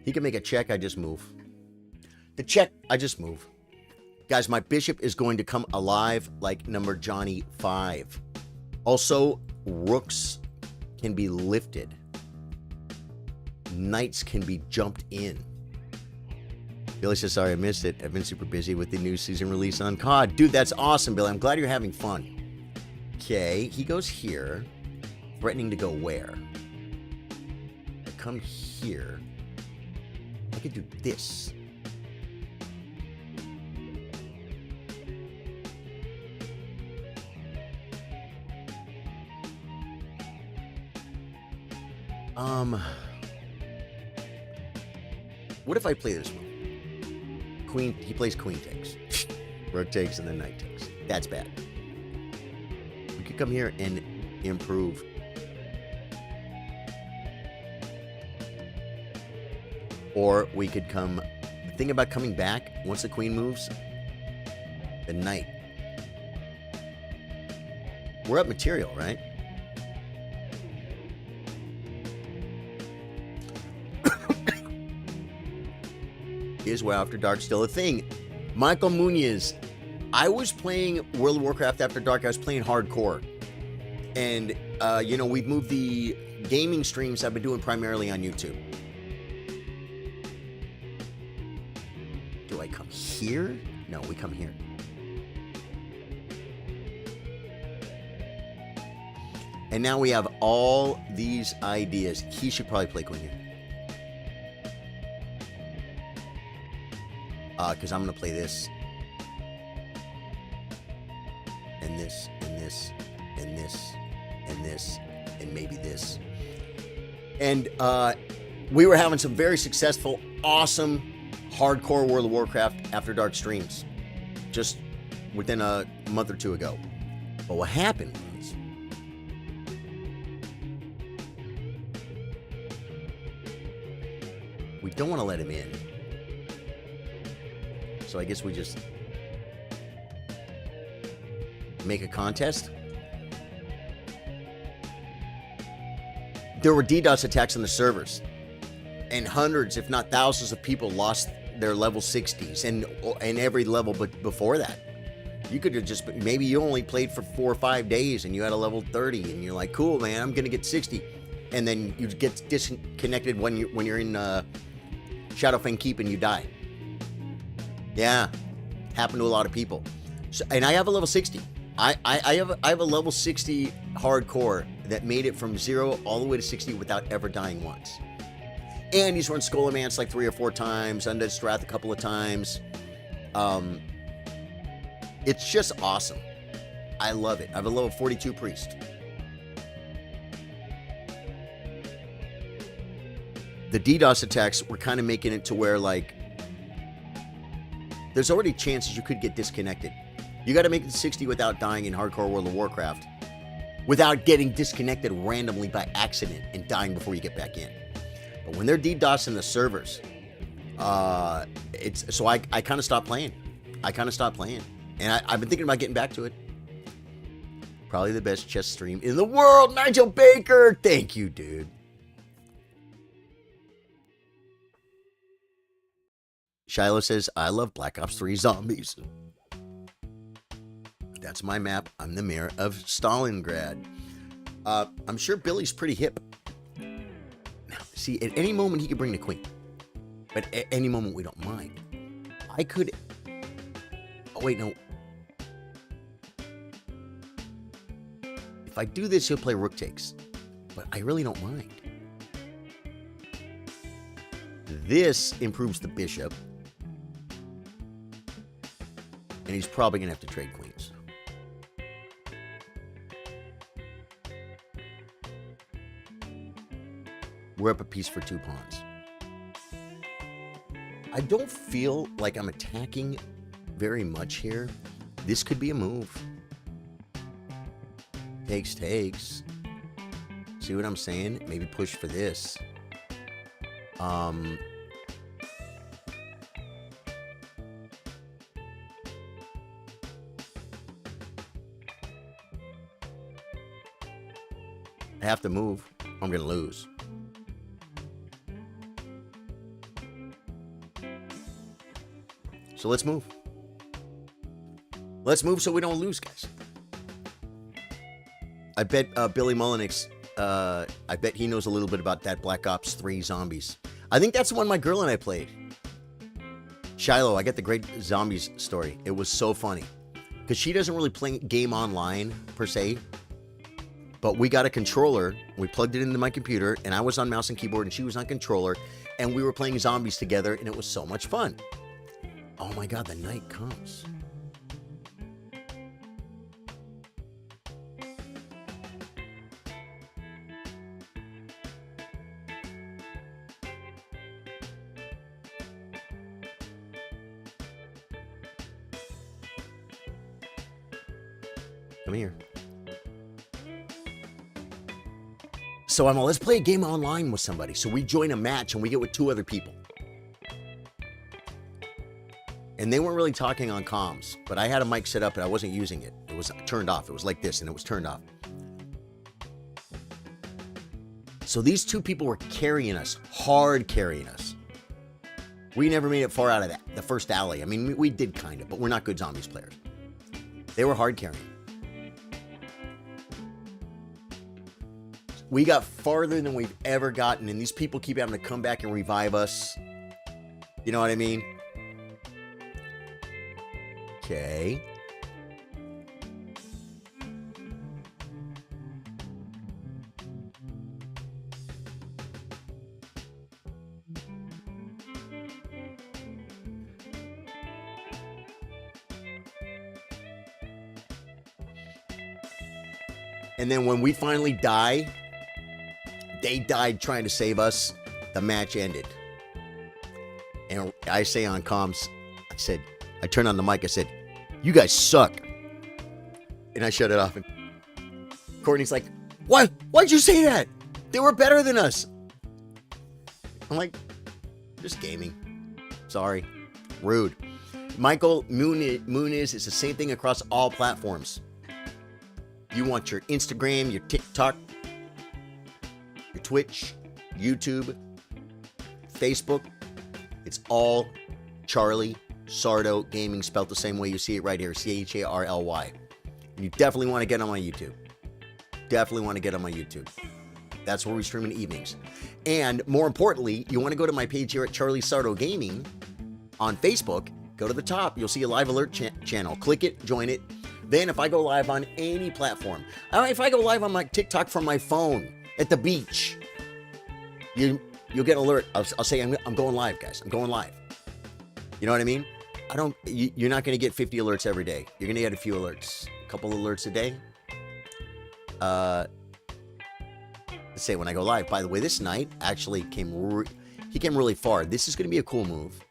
He can make a check, I just move. The check, I just move. Guys, my bishop is going to come alive like number Johnny 5. Also, rooks can be lifted. Knights can be jumped in. Billy says, sorry I missed it. I've been super busy with the new season release on COD. Dude, that's awesome, Billy. I'm glad you're having fun. Okay, he goes here. Threatening to go where? I come here. I could do this. What if I play this one? Queen, he plays queen takes. Rook takes and then knight takes. That's bad. We could come here and improve. Or we could come... The thing about coming back, once the queen moves, the knight. We're up material, right? Is WoW After Dark still a thing? Michael Munoz, I was playing World of Warcraft After Dark. I was playing hardcore. And, you know, we've moved the gaming streams I've been doing primarily on YouTube. Do I come here? No, we come here. And now we have all these ideas. He should probably play queen here. Because I'm going to play this. And this, and this, and this, and this, and maybe this. And we were having some very successful, awesome, hardcore World of Warcraft After Dark streams. Just within a month or two ago. But what happened was... we don't want to let him in. So I guess we just make a contest. There were DDoS attacks on the servers, and hundreds, if not thousands, of people lost their level 60s, and every level but before that. You could have just, maybe you only played for 4 or 5 days, and you had a level 30, and you're like, cool, man, I'm gonna get 60, and then you get disconnected when you're in Shadowfang Keep and you die. Yeah, happened to a lot of people. So, and I have a level 60. I have a level 60 hardcore that made it from 0 all the way to 60 without ever dying once. And he's run Scholomance like 3 or 4 times, Undead Strath a couple of times. It's just awesome. I love it. I have a level 42 priest. The DDoS attacks were kind of making it to where, like, there's already chances you could get disconnected. You got to make it 60 without dying in hardcore World of Warcraft, without getting disconnected randomly by accident and dying before you get back in. But when they're DDoSing the servers, it's so I kind of stopped playing. And I've been thinking about getting back to it. Probably the best chess stream in the world, Nigel Baker. Thank you, dude. Shiloh says, I love Black Ops 3 Zombies. That's my map. I'm the mayor of Stalingrad. I'm sure Billy's pretty hip. Now, see, at any moment he could bring the queen. But at any moment we don't mind. I could... Oh, wait, no. If I do this, he'll play rook takes. But I really don't mind. This improves the bishop. And he's probably going to have to trade queens. We're up a piece for 2 pawns. I don't feel like I'm attacking very much here. This could be a move. Takes. See what I'm saying? Maybe push for this. I have to move. I'm going to lose. So let's move. Let's move so we don't lose, guys. I bet Billy Mullenix, I bet he knows a little bit about that Black Ops 3 zombies. I think that's the one my girl and I played. Shiloh, I got the great zombies story. It was so funny. Because she doesn't really play game online, per se. But we got a controller. We plugged it into my computer. And I was on mouse and keyboard and she was on controller. And we were playing zombies together. And it was so much fun. Oh my God, the night comes. Come here. So I'm all, let's play a game online with somebody. So we join a match and we get with 2 other people. And they weren't really talking on comms, but I had a mic set up and I wasn't using it. It was turned off. It was like this and it was turned off. So these 2 people were carrying us, hard carrying us. We never made it far out of the first alley. I mean, we did kind of, but we're not good zombies players. They were hard carrying. We got farther than we've ever gotten, and these people keep having to come back and revive us. You know what I mean? Okay. And then when we finally die, they died trying to save us. The match ended. And I say on comms, I turned on the mic, I said, "You guys suck." And I shut it off. And Courtney's like, "Why? Why'd you say that? They were better than us." I'm like, just gaming. Sorry. Rude. Michael Muniz is the same thing across all platforms. You want your Instagram, your TikTok, your Twitch, YouTube, Facebook. It's all Charlie Sardo Gaming, spelled the same way you see it right here, Charly. And you definitely want to get on my YouTube. Definitely want to get on my YouTube. That's where we stream in the evenings. And more importantly, you want to go to my page here at Charlie Sardo Gaming on Facebook. Go to the top. You'll see a live alert channel. Click it, join it. Then if I go live on any platform, if I go live on my TikTok from my phone at the beach, you'll get alert. I'll say I'm going live, guys. I'm going live. You know what I mean? You're not going to get 50 alerts every day. You're going to get a few alerts, a couple alerts a day. Let's say when I go live. By the way, this knight actually came really far. This is going to be a cool move.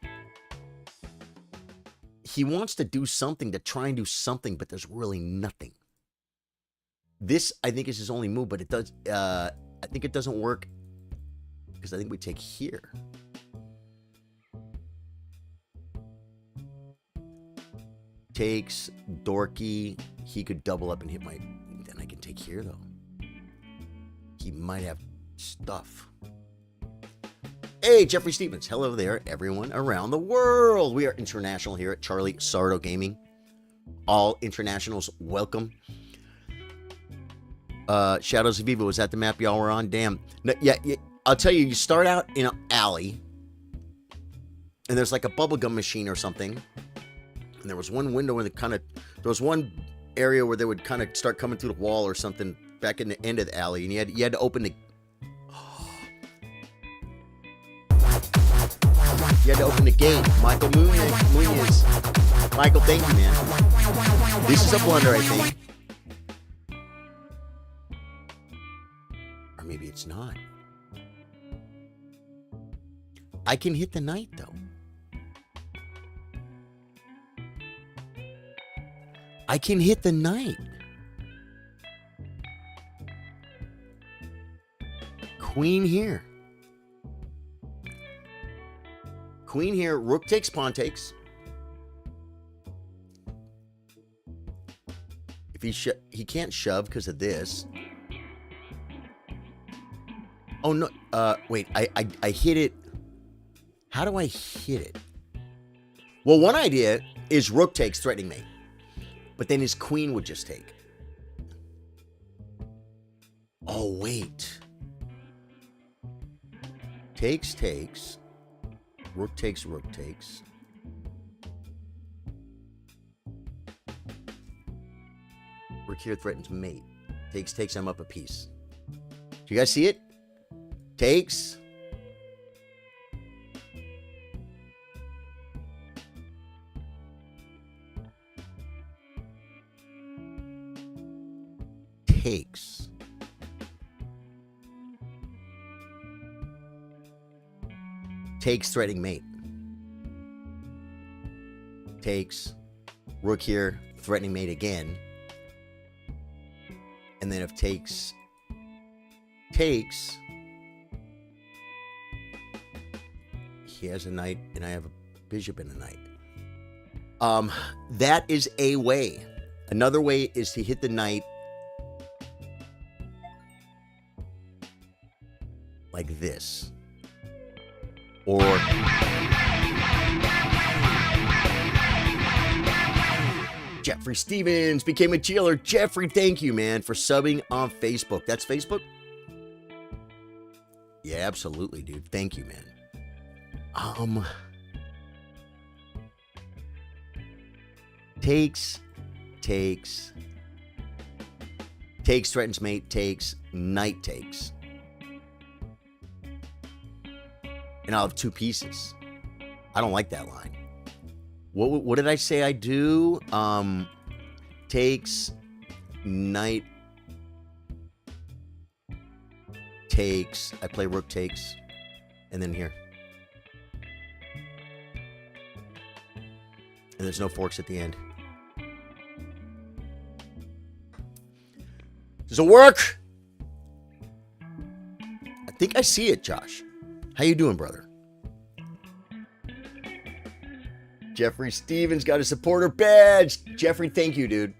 He wants to do something, to try and do something, but there's really nothing. This, I think, is his only move, but it does. I think it doesn't work because I think we take here. Takes dorky. He could double up and hit my. Then I can take here though. He might have stuff. Hey, Jeffrey Stevens. Hello there, everyone around the world. We are international here at Charlie Sardo Gaming. All internationals, welcome. Shadows of Evil, was that the map y'all were on? Damn. No, yeah, I'll tell you, you start out in an alley, and there's like a bubblegum machine or something, and there was one window where there was one area where they would kind of start coming through the wall or something back in the end of the alley, and you had to open the... You had to open the gate. Michael Munoz. Michael, thank you, man. This is a blunder, I think. Or maybe it's not. I can hit the knight, though. I can hit the knight. Queen here. Queen here. Rook takes, pawn takes. If he can't shove because of this. Oh no! Wait. I hit it. How do I hit it? Well, one idea is rook takes, threatening me, but then his queen would just take. Oh wait. Takes. Rook takes. Rook here threatens mate. Takes, I'm up a piece. Do you guys see it? Takes. Takes. Takes, threatening mate. Takes. Rook here, threatening mate again. And then if takes, he has a knight, and I have a bishop and a knight. That is a way. Another way is to hit the knight like this. Or Jeffrey Stevens became a chiller. Jeffrey, thank you, man, for subbing on Facebook. That's Facebook? Yeah, absolutely, dude. Thank you, man. Takes, threatens mate, takes, knight takes. And I'll have two pieces. I don't like that line. What did I say I do? Takes, knight takes. I play rook takes. And then here. And there's no forks at the end. Does it work? I think I see it, Josh. How you doing, brother? Jeffrey Stevens got a supporter badge. Jeffrey, thank you, dude.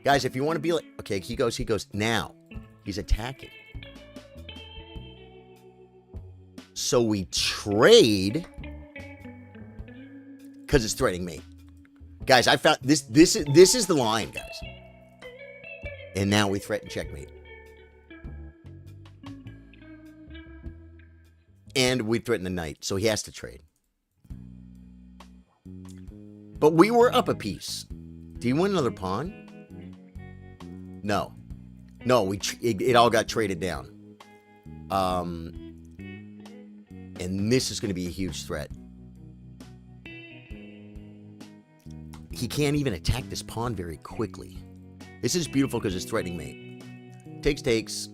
Guys, if you want to be like... Okay, he goes. Now, he's attacking. So we trade because it's threatening me. Guys, I found... This is the line, guys. And now we threaten checkmate. And we threaten the knight, so he has to trade. But we were up a piece. Do you win another pawn? No. No, it all got traded down. And this is going to be a huge threat. He can't even attack this pawn very quickly. This is beautiful because it's threatening mate. Takes.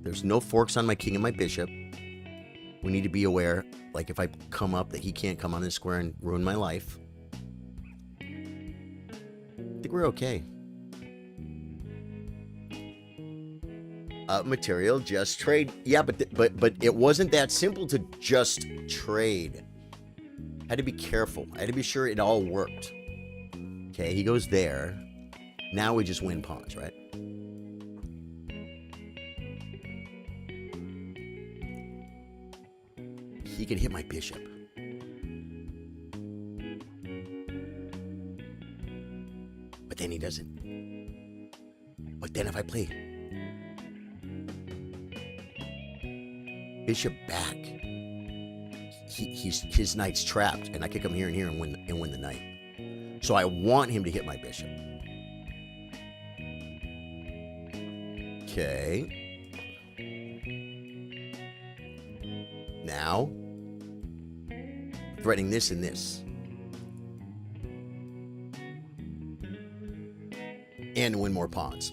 There's no forks on my king and my bishop. We need to be aware, like if I come up, that he can't come on this square and ruin my life. I think we're okay. Material, just trade. Yeah, but it wasn't that simple to just trade. I had to be careful. I had to be sure it all worked. Okay, he goes there. Now we just win pawns, right? He can hit my bishop. then he doesn't. But then if I play bishop back, his knight's trapped, and I can come here and here and win the knight. So I want him to hit my bishop. Okay. Now, threatening this and this. And win more pawns.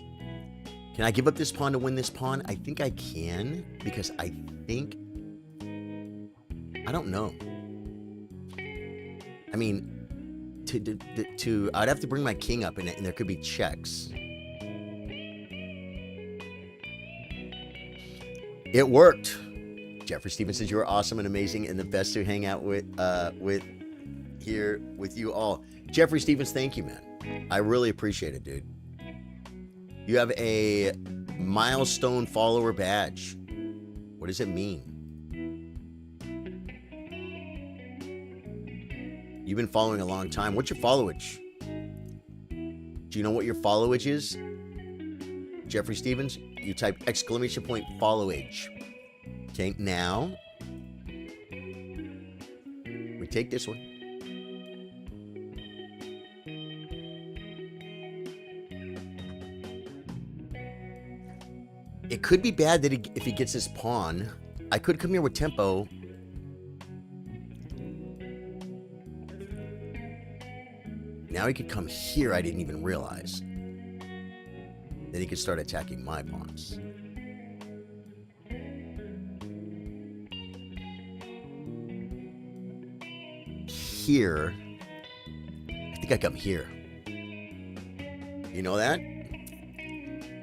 Can I give up this pawn to win this pawn? I think I can, because I think... I don't know. I mean, I'd have to bring my king up, and there could be checks. It worked. Jeffrey Stevens says you are awesome and amazing, and the best to hang out with here with you all. Jeffrey Stevens, thank you, man. I really appreciate it, dude. You have a milestone follower badge. What does it mean? You've been following a long time. What's your followage? Do you know what your followage is? Jeffrey Stevens, you type exclamation point followage. Okay, now we take this one. It could be bad that if he gets his pawn, I could come here with tempo. Now he could come here, I didn't even realize. Then he could start attacking my pawns. Here, I think I come here. You know that?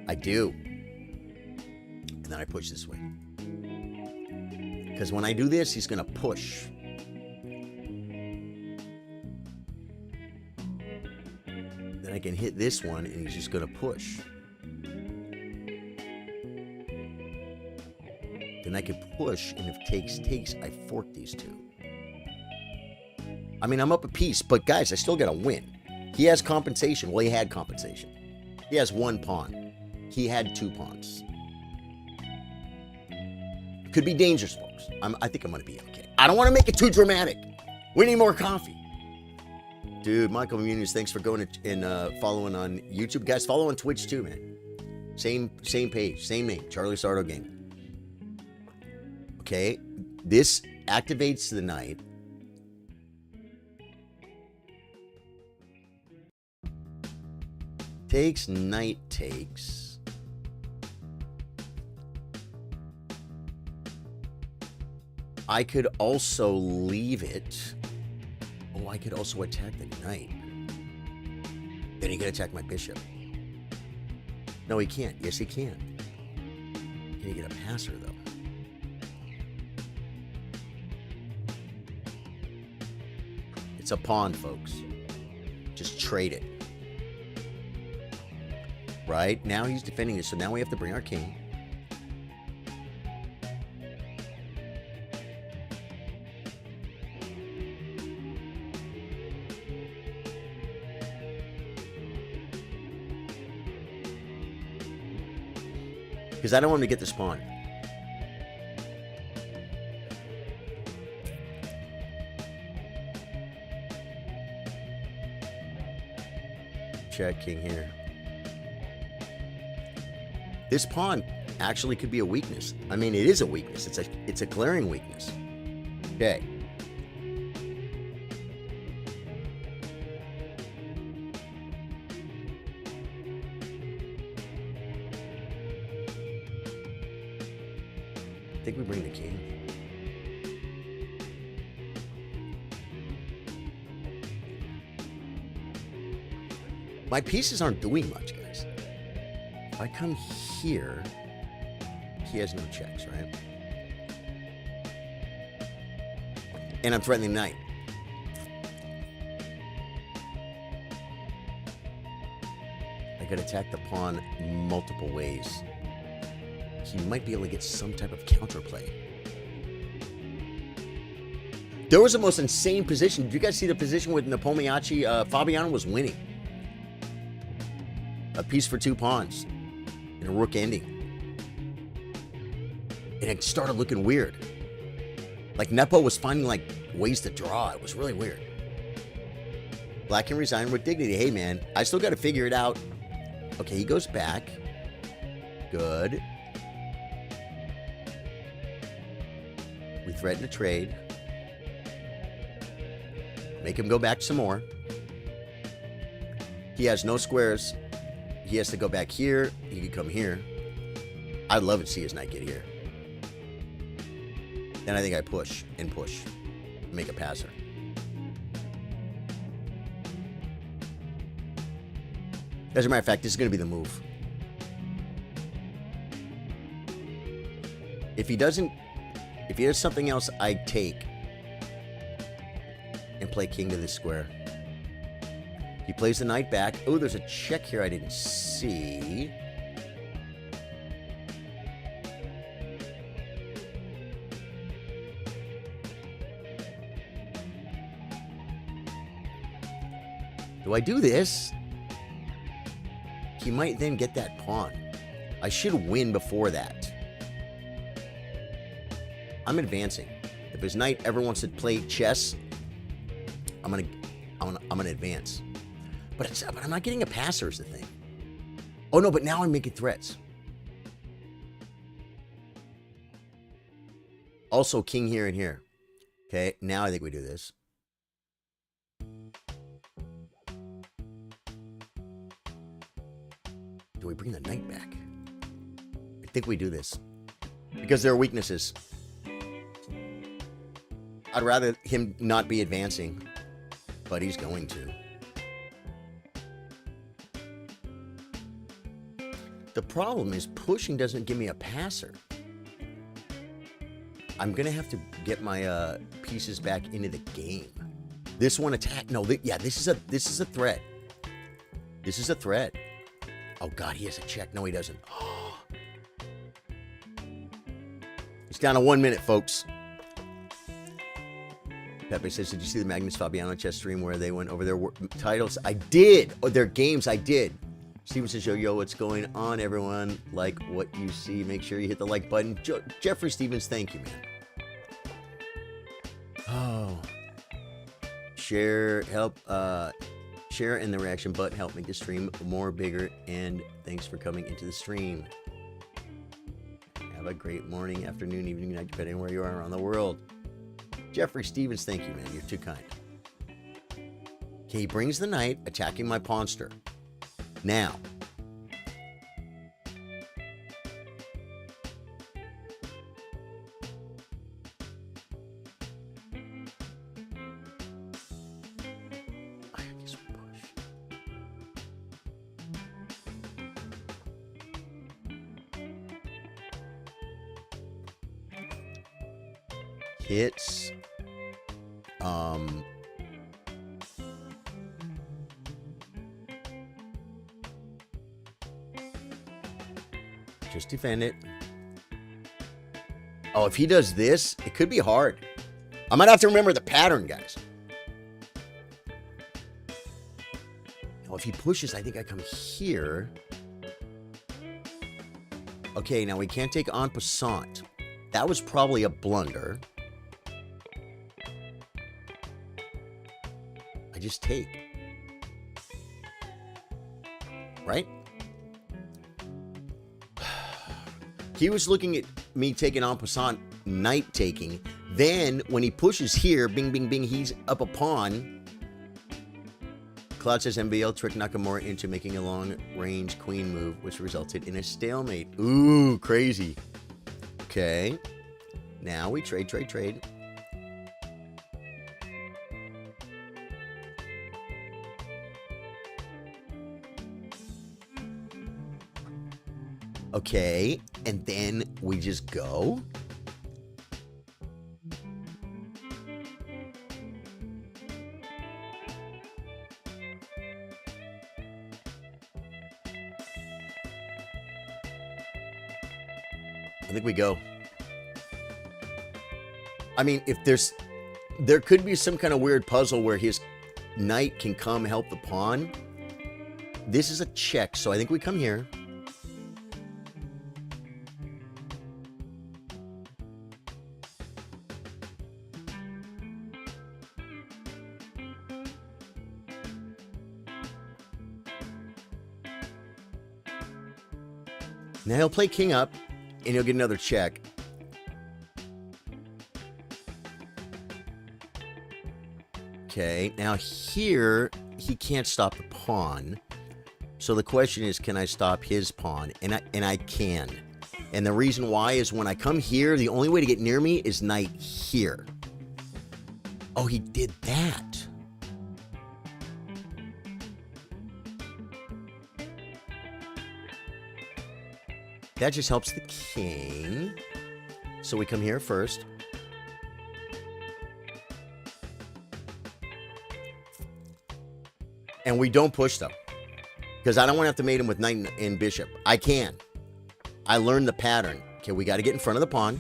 I do. And then I push this way. Because when I do this, he's going to push. Then I can hit this one, and he's just going to push. Then I can push, and if takes, I fork these two. I mean, I'm up a piece, but guys, I still got to win. He has compensation. Well, he had compensation. He has one pawn. He had 2 pawns. Could be dangerous, folks. I think I'm going to be okay. I don't want to make it too dramatic. We need more coffee. Dude, Michael Muniz, thanks for going and following on YouTube. Guys, follow on Twitch too, man. Same page, same name, Charlie Sardo Gaming. Okay, this activates the knight. Takes, knight takes. I could also leave it. Oh, I could also attack the knight. Then he could attack my bishop. No, he can't. Yes, he can. Can he get a passer, though? It's a pawn, folks. Just trade it. Right? Now he's defending it, so now we have to bring our king. Because I don't want him to get this pawn. Check king here. This pawn actually could be a weakness. I mean, it is a weakness. It's a glaring weakness. Okay. I think we bring the king. My pieces aren't doing much, guys. If I come here, he has no checks, right? And I'm threatening the knight. I could attack the pawn multiple ways. He might be able to get some type of counterplay. There was the most insane position. Did you guys see the position with Nepomniachtchi? Fabiano was winning. A piece for 2 pawns. And a rook ending. And it started looking weird. Like Nepo was finding like ways to draw. It was really weird. Black can resign with dignity. Hey man, I still got to figure it out. Okay, he goes back. Good. We threaten to trade. Make him go back some more. He has no squares. He has to go back here. He could come here. I'd love to see his knight get here. Then I think I push and push. Make a passer. As a matter of fact, this is going to be the move. If he does something else, I take and play king to this square. He plays the knight back. Oh, there's a check here I didn't see. Do I do this? He might then get that pawn. I should win before that. I'm advancing. If his knight ever wants to play chess, I'm gonna advance. But I'm not getting a passer is the thing. Oh no, but now I'm making threats. Also, king here and here. Okay, now I think we do this. Do we bring the knight back? I think we do this. Because there are weaknesses. I'd rather him not be advancing. But he's going to. The problem is pushing doesn't give me a passer. I'm going to have to get my pieces back into the game. This one attack. No, yeah, this is a threat. This is a threat. Oh, God, he has a check. No, he doesn't. Oh. He's down to 1 minute, folks. Pepe says, did you see the Magnus Fabiano chess stream where they went over their titles? I did. Or their games, I did. Steven says, yo, what's going on, everyone? Like what you see. Make sure you hit the like button. Jeffrey Stevens, thank you, man. Oh. Share in the reaction button. Help make the stream more bigger. And thanks for coming into the stream. Have a great morning, afternoon, evening, night, depending on where you are around the world. Jeffrey Stevens, thank you, man. You're too kind. Okay, he brings the knight, attacking my pawnster. Now. I guess we push. Hits. Just defend it. Oh, if he does this, it could be hard. I might have to remember the pattern, guys. Oh, if he pushes, I think I come here. Okay, now we can't take en passant. That was probably a blunder. I just take. Right? He was looking at me taking en passant, knight taking. Then, when he pushes here, bing, bing, bing, he's up a pawn. Cloud says MBL tricked Nakamura into making a long-range queen move, which resulted in a stalemate. Ooh, crazy. Okay. Now we trade. Okay, and then we just go. I think we go. I mean, if there could be some kind of weird puzzle where his knight can come help the pawn. this is a check, so I think we come here. Now he'll play king up, and he'll get another check. Okay, now here, he can't stop the pawn. So the question is, can I stop his pawn? And I can. And the reason why is when I come here, the only way to get near me is knight here. Oh, he did that. That just helps the king. So we come here first. And we don't push, though. Because I don't want to have to mate him with knight and bishop. I can. I learned the pattern. Okay, we got to get in front of the pawn.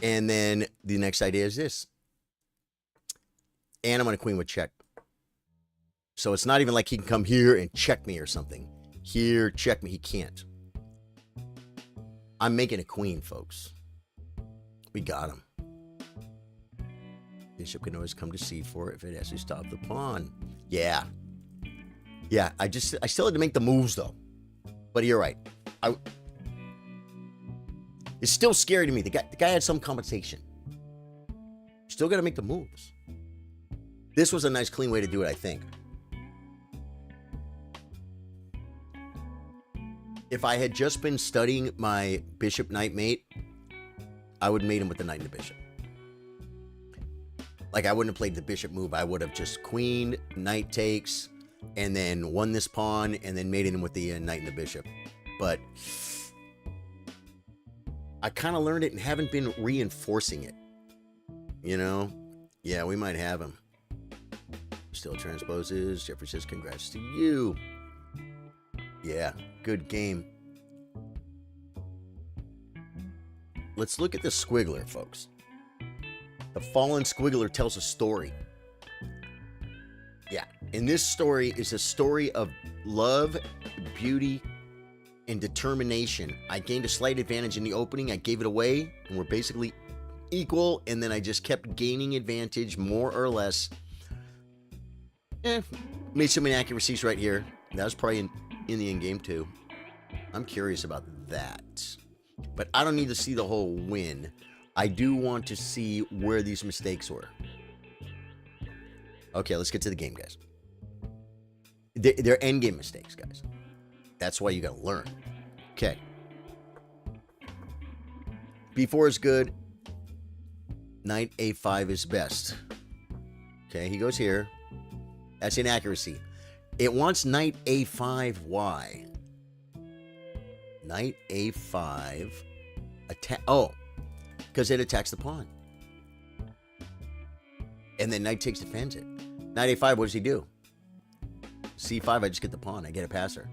And then the next idea is this. And I'm going to queen with check. So it's not even like he can come here and check me or something. Here, check me. He can't. I'm making a queen, folks. We got him. Bishop can always come to c4 if it has to stop the pawn. Yeah. Yeah, I still had to make the moves, though. But you're right. It's still scary to me. The guy had some compensation. Still got to make the moves. This was a nice, clean way to do it, I think. If I had just been studying my bishop-knight mate, I would mate him with the knight and the bishop. Like, I wouldn't have played the bishop move. I would have just queen, knight takes, and then won this pawn, and then mated him with the knight and the bishop. But I kind of learned it and haven't been reinforcing it. You know? Yeah, we might have him. Still transposes. Jeffrey says, congrats to you. Yeah, good game. Let's look at the squiggler, folks. The fallen squiggler tells a story. Yeah, and this story is a story of love, beauty, and determination. I gained a slight advantage in the opening. I gave it away, and we're basically equal, and then I just kept gaining advantage more or less. Made some inaccuracies right here. That was probably in the end game too. I'm curious about that. But I don't need to see the whole win. I do want to see where these mistakes were. Okay, let's get to the game, guys. They're endgame mistakes, guys. That's why you got to learn. Okay. B4 is good. Knight A5 is best. Okay, he goes here. That's inaccuracy. It wants knight A5. Why? Knight A5. Attack. Oh, because it attacks the pawn. And then knight takes defends it. Knight A5, what does he do? C5, I just get the pawn. I get a passer.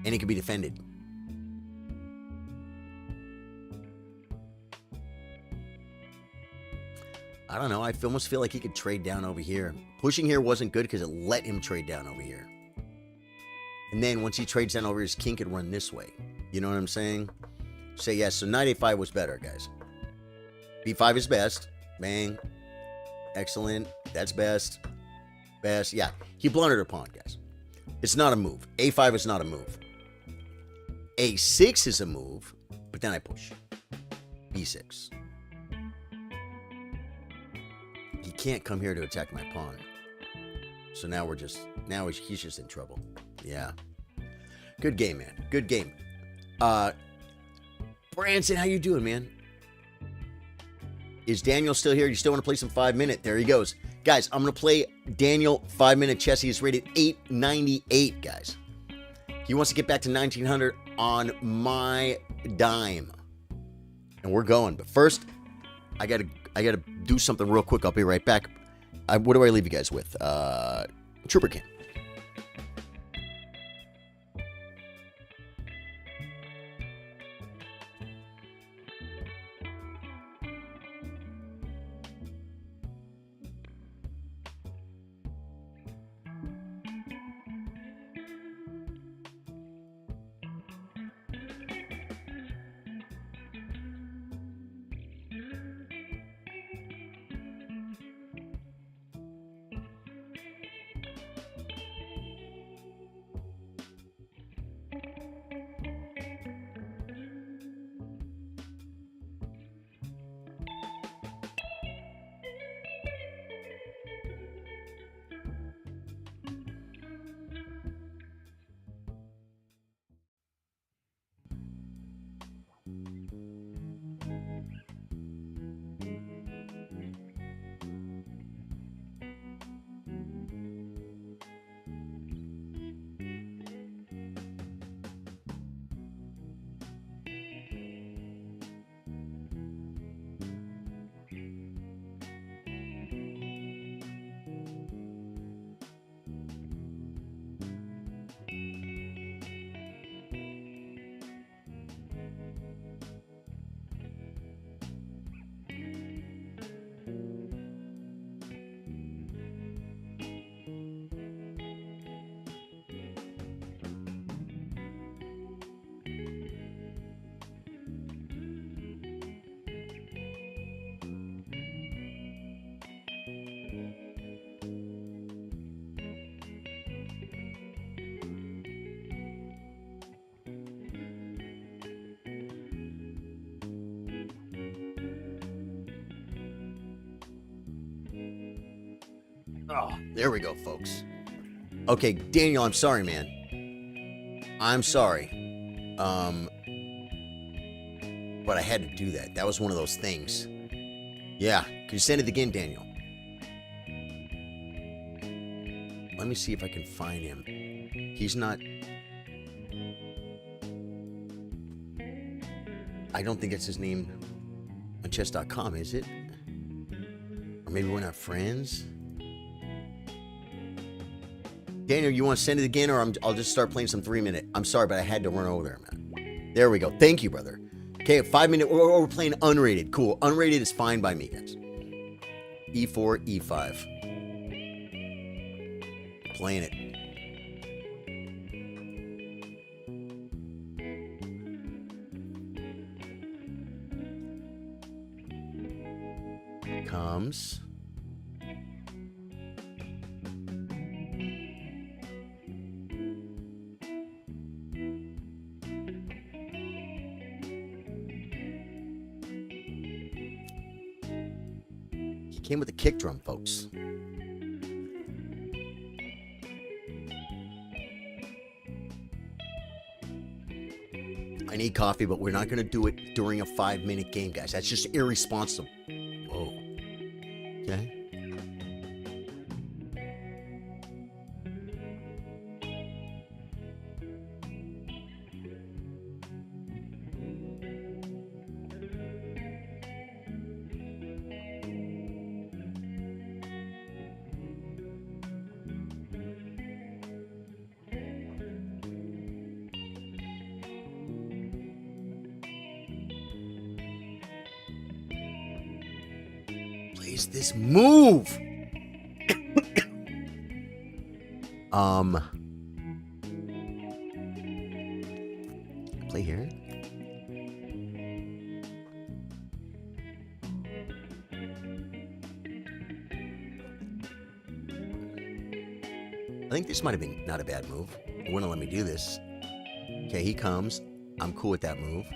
And it can be defended. I don't know. I almost feel like he could trade down over here. Pushing here wasn't good because it let him trade down over here. And then once he trades down over here, his king could run this way. You know what I'm saying? Say yes. So knight A5 was better, guys. B5 is best. Bang. Excellent. That's best. Best. Yeah. He blundered a pawn, guys. It's not a move. A5 is not a move. A6 is a move, but then I push. B6. He can't come here to attack my pawn. So now he's just in trouble. Yeah. Good game, man. Good game. Branson, how you doing, man? Is Daniel still here? You still want to play some 5-minute? There he goes. Guys, I'm going to play Daniel 5-minute chess. He is rated 898, guys. He wants to get back to 1900 on my dime. And we're going. But first, I gotta do something real quick. I'll be right back. What do I leave you guys with? Trooper Camp. Oh, there we go, folks. Okay, Daniel, I'm sorry, man. I'm sorry. But I had to do that. That was one of those things. Yeah, can you send it again, Daniel? Let me see if I can find him. He's not... I don't think it's his name on chess.com, is it? Or maybe we're not friends? Daniel, you want to send it again, or I'll just start playing some 3-minute? I'm sorry, but I had to run over there, man. There we go. Thank you, brother. Okay, 5-minute. We're playing unrated. Cool. Unrated is fine by me, guys. E4, E5. Playing it. Comes. He came with a kick drum, folks. I need coffee, but we're not going to do it during a 5-minute game, guys. That's just irresponsible. Whoa. Okay. Plays this move. Play here. I think this might have been not a bad move. It wouldn't let me do this. Okay, he comes. I'm cool with that move.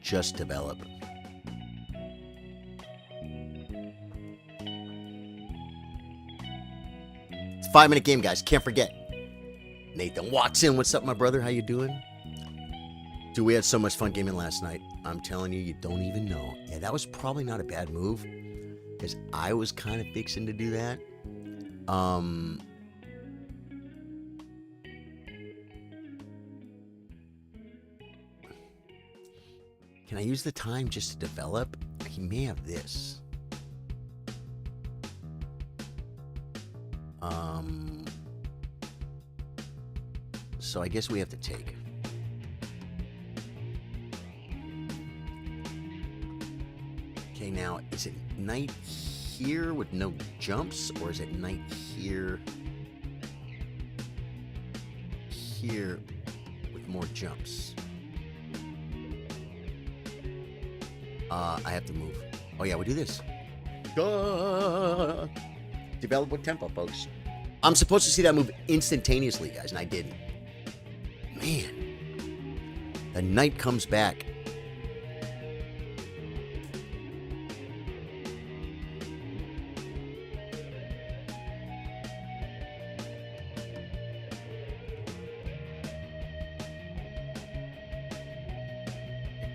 Just develop. It's a 5-minute game, guys. Can't forget. Nathan Watson, what's up, my brother? How you doing? Dude, we had so much fun gaming last night. I'm telling you, you don't even know. Yeah, that was probably not a bad move, because I was kind of fixing to do that. Can I use the time just to develop? He may have this. So I guess we have to take. Okay, now, is it knight here with no jumps, or is it knight here with more jumps? I have to move. Oh yeah, we do this. Develop with tempo, folks. I'm supposed to see that move instantaneously, guys, and I didn't. Man. The knight comes back.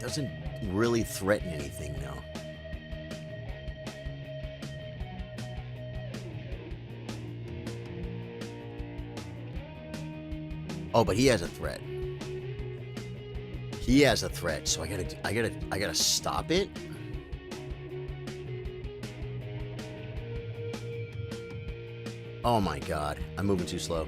Doesn't really threaten anything, though. Oh, but he has a threat. He has a threat, so I gotta stop it. Oh my god, I'm moving too slow.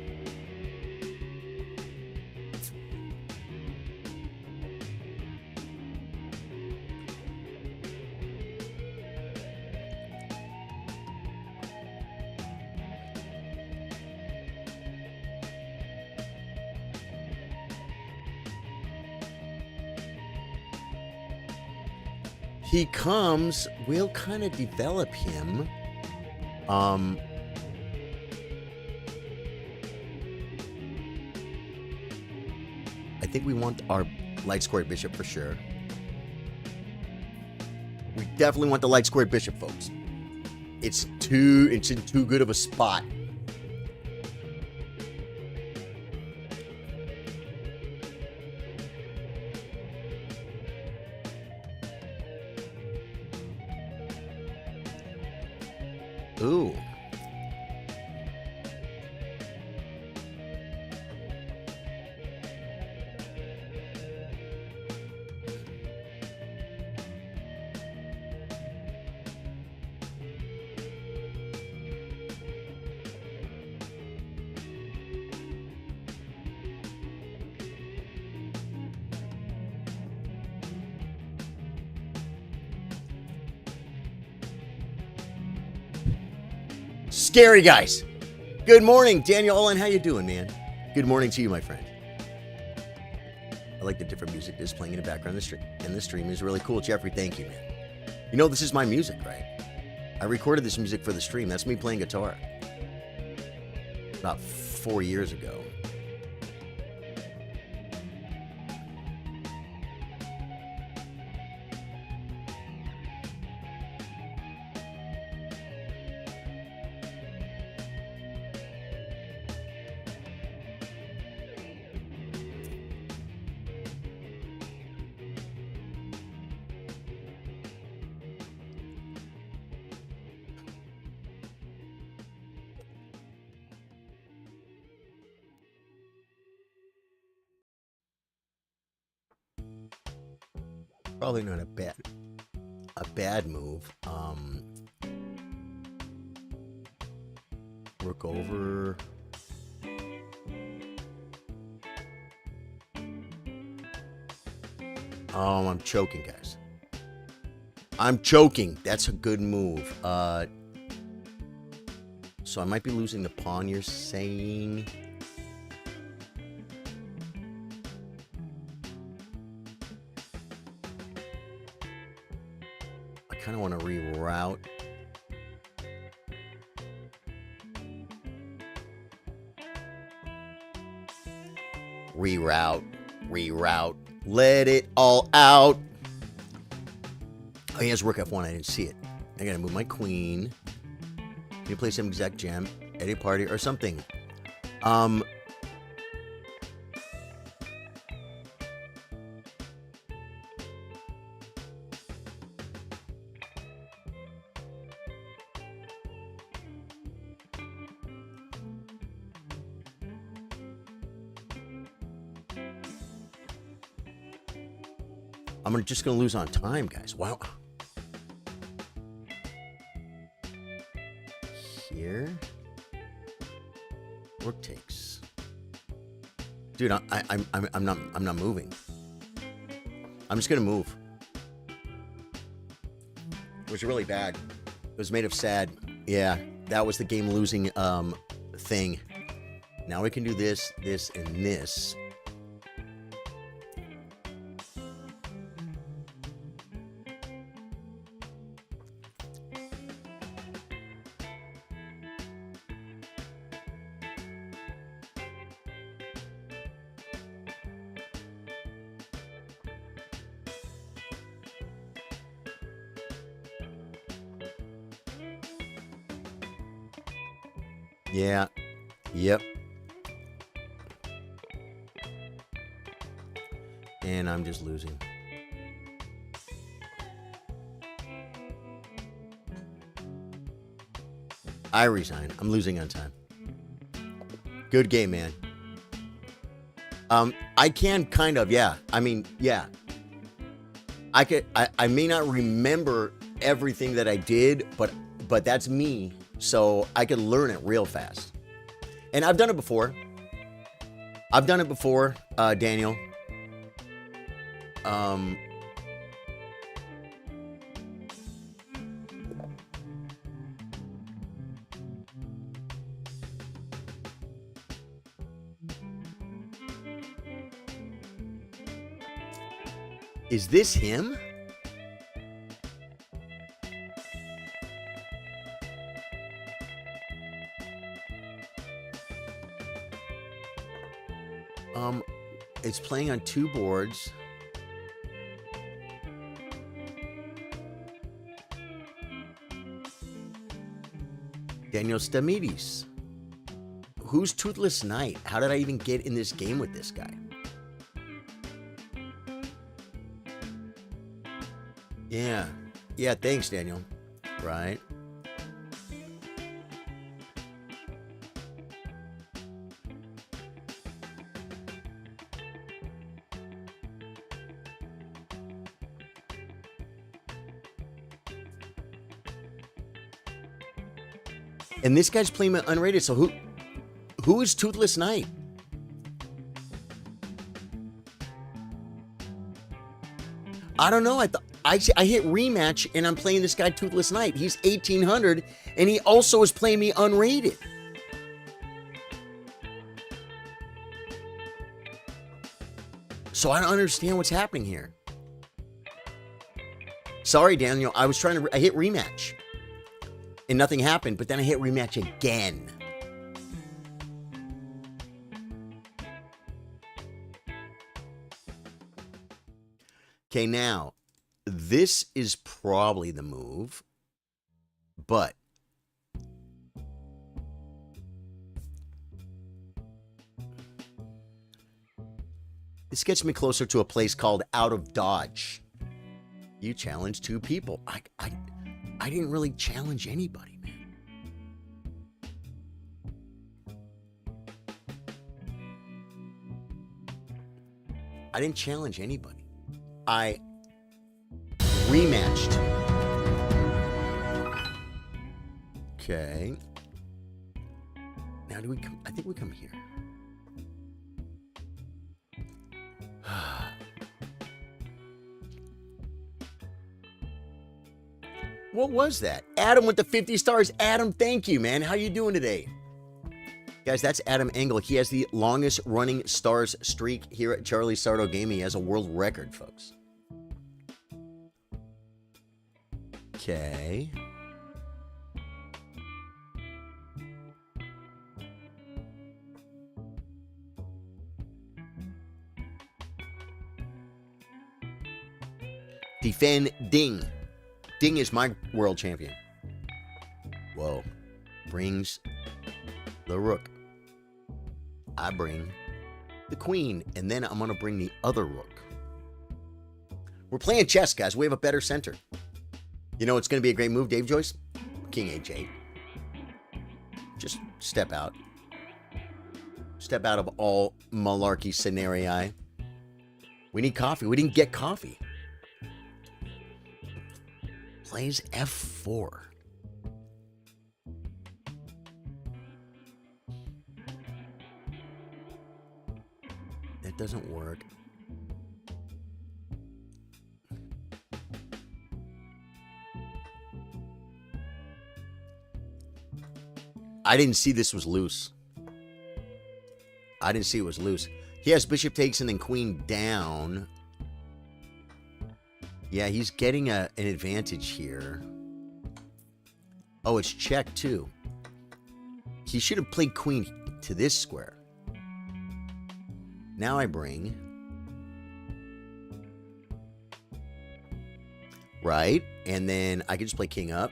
He comes, we'll kind of develop him. I think we want our light squared bishop for sure. We definitely want the light squared bishop, folks. It's in too good of a spot. Ooh. Scary guys. Good morning, Daniel Olin. How you doing, man? Good morning to you, my friend. I like the different music that's playing in the background. The stream is really cool. Jeffrey, thank you, man. You know, this is my music, right? I recorded this music for the stream. That's me playing guitar. About 4 years ago. Probably not a bad move. Rook over. Oh, I'm choking, guys. I'm choking. That's a good move. So I might be losing the pawn, you're saying? I kind of want to reroute. Reroute. Let it all out. Oh, he has rook f1. I didn't see it. I gotta move my queen. Can you play some exact jam at a party or something? I'm just gonna lose on time, guys. Wow. Here, rook takes. Dude, I'm not moving. I'm just gonna move. It was really bad. It was made of sad. Yeah, that was the game losing thing. Now we can do this, this, and this. Yeah. Yep. And I'm just losing. I resign. I'm losing on time. Good game, man. I can kind of, yeah. I mean, yeah. I may not remember everything that I did, but that's me. So I could learn it real fast. And I've done it before. Daniel. Is this him? It's playing on 2 boards. Daniel Stamides. Who's Toothless Knight? How did I even get in this game with this guy? Yeah. Yeah, thanks, Daniel. Right. And this guy's playing unrated, so who is Toothless Knight? I don't know. I hit rematch and I'm playing this guy Toothless Knight. He's 1800 and he also is playing me unrated. So I don't understand what's happening here. Sorry, Daniel. I hit rematch. And nothing happened, but then I hit rematch again. Okay, now, this is probably the move, but this gets me closer to a place called Out of Dodge. You challenge 2 people. I didn't really challenge anybody, man. I didn't challenge anybody. I rematched. Okay. Now do we come? I think we come here. What was that? Adam with the 50 stars. Adam, thank you, man. How you doing today? Guys, that's Adam Engel. He has the longest running stars streak here at Charlie Sardo Gaming. He has a world record, folks. Okay. Defend Ding. Ding is my world champion. Whoa. Brings the rook. I bring the queen, and then I'm going to bring the other rook. We're playing chess, guys. We have a better center. You know it's going to be a great move, Dave Joyce? King H8. Just step out. Step out of all malarkey scenarii. We need coffee. We didn't get coffee. Plays F4. That doesn't work. I didn't see this was loose. I didn't see it was loose. He has bishop takes and then queen down. Yeah, he's getting an advantage here. Oh, it's check too. He should have played queen to this square. Now I bring. Right, and then I could just play king up.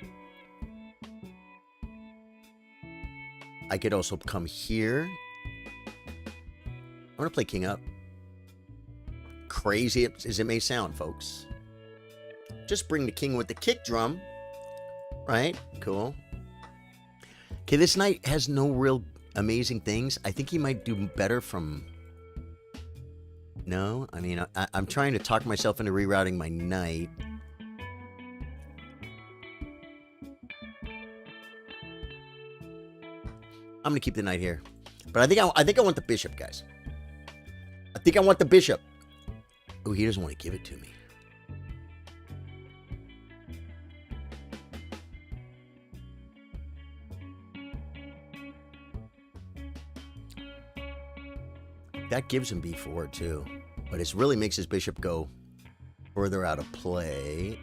I could also come here. I'm going to play king up. Crazy as it may sound, folks. Just bring the king with the kick drum. Right? Cool. Okay, this knight has no real amazing things. I think he might do better from... No? I mean, I'm trying to talk myself into rerouting my knight. I'm going to keep the knight here. But I think I want the bishop, guys. I think I want the bishop. Oh, he doesn't want to give it to me. That gives him b4 too, but it really makes his bishop go further out of play.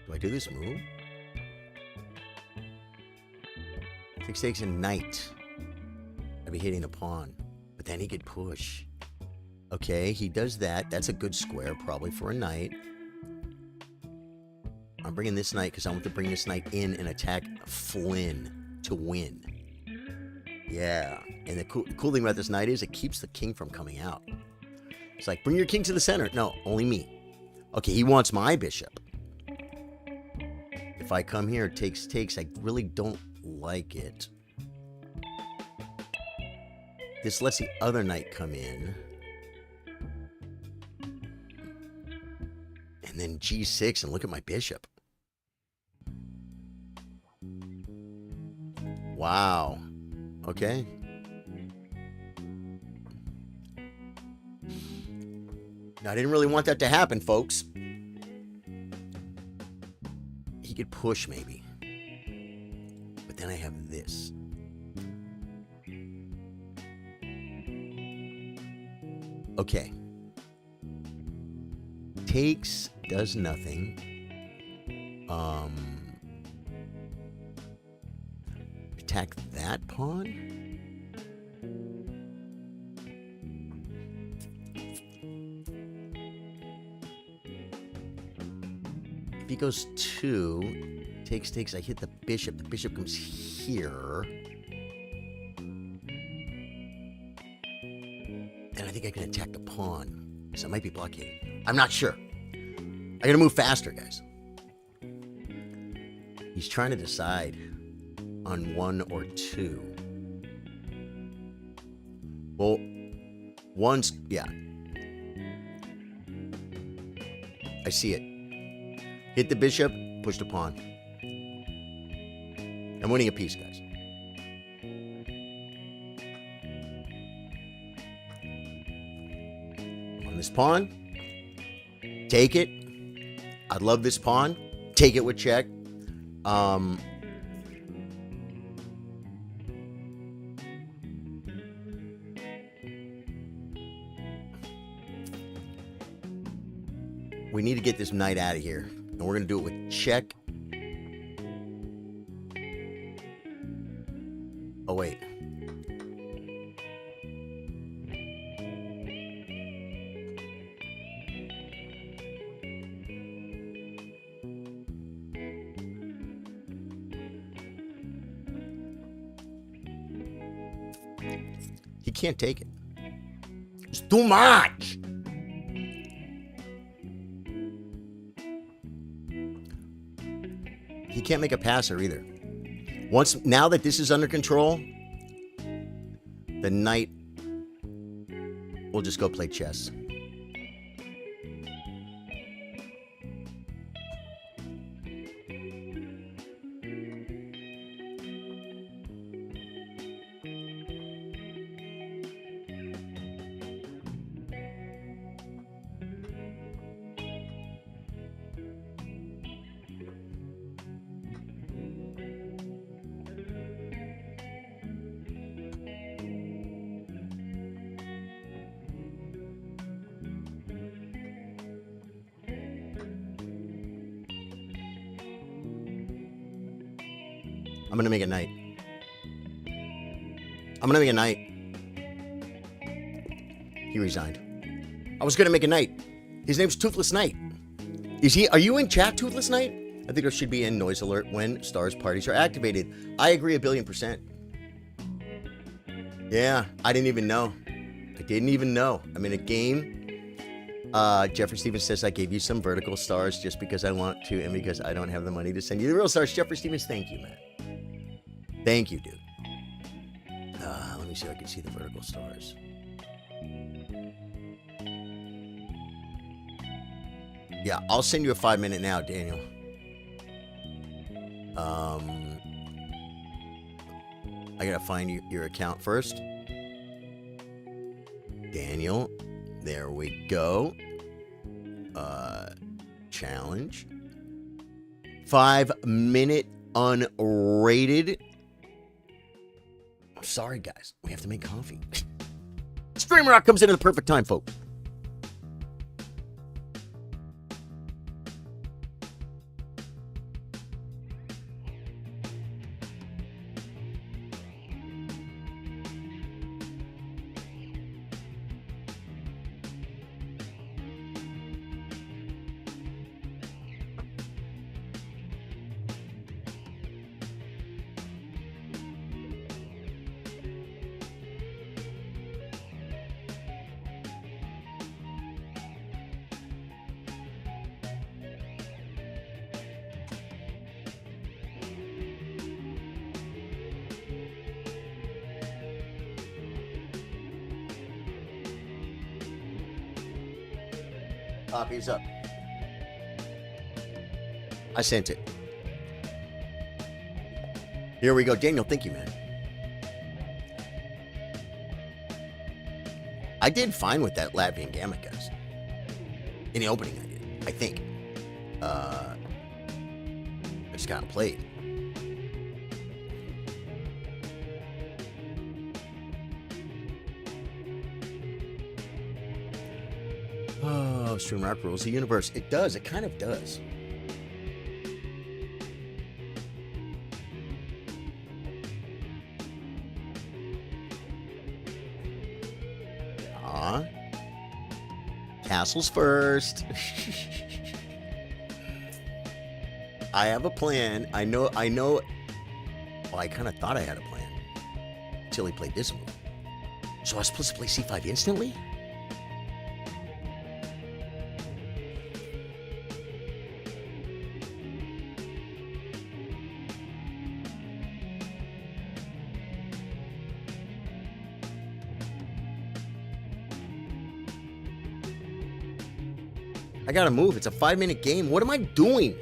Do I do this move? Takes a knight. I'd be hitting a pawn, but then he could push. Okay, he does that. That's a good square, probably for a knight. I'm bringing this knight because I want to bring this knight in and attack Flynn to win. Yeah. And the cool thing about this knight is it keeps the king from coming out. It's like, bring your king to the center. No, only me. Okay, he wants my bishop. If I come here, takes. I really don't like it. This lets the other knight come in. And then g6, and look at my bishop. Wow. Okay. Now, I didn't really want that to happen, folks. He could push, maybe. But then I have this. Okay. Takes, does nothing. Attack that pawn. If he goes 2, takes, I hit the bishop. The bishop comes here. And I think I can attack the pawn. So it might be blockading. I'm not sure. I gotta move faster, guys. He's trying to decide on 1 or 2. Well, 1's, yeah. I see it. Hit the bishop, push the pawn. I'm winning a piece, guys. On this pawn, take it. I love this pawn. Take it with check. We need to get this knight out of here. And we're going to do it with check. Oh, wait. He can't take it. It's too much. He can't make a passer either. Now that this is under control, the knight will just go play chess. I'm going to make a knight. I'm going to make a knight. He resigned. I was going to make a knight. His name's Toothless Knight. Are you in chat, Toothless Knight? I think there should be a noise alert when stars parties are activated. I agree 1,000,000,000%. Yeah, I didn't even know. I'm in a game Jeffrey Stevens says, I gave you some vertical stars just because I want to and because I don't have the money to send you the real stars. Jeffrey Stevens, thank you, man. Thank you, dude. Let me see if I can see the vertical stars. Yeah, I'll send you a 5-minute now, Daniel. I gotta find your account first. Daniel, there we go. Challenge. 5-minute unrated. I'm sorry, guys. We have to make coffee. Stream Rock comes in at the perfect time, folks. Copy's up. I sent it. Here we go. Daniel, thank you, man. I did fine with that Latvian Gamut, guys. In the opening, I did. I think. I just got played. Oh, Stream Rock rules the universe. It does. It kind of does. Castles first. I have a plan. I know. Well, I kind of thought I had a plan until he played this move. So I was supposed to play c5 instantly? I gotta move. It's a 5-minute game. What am I doing?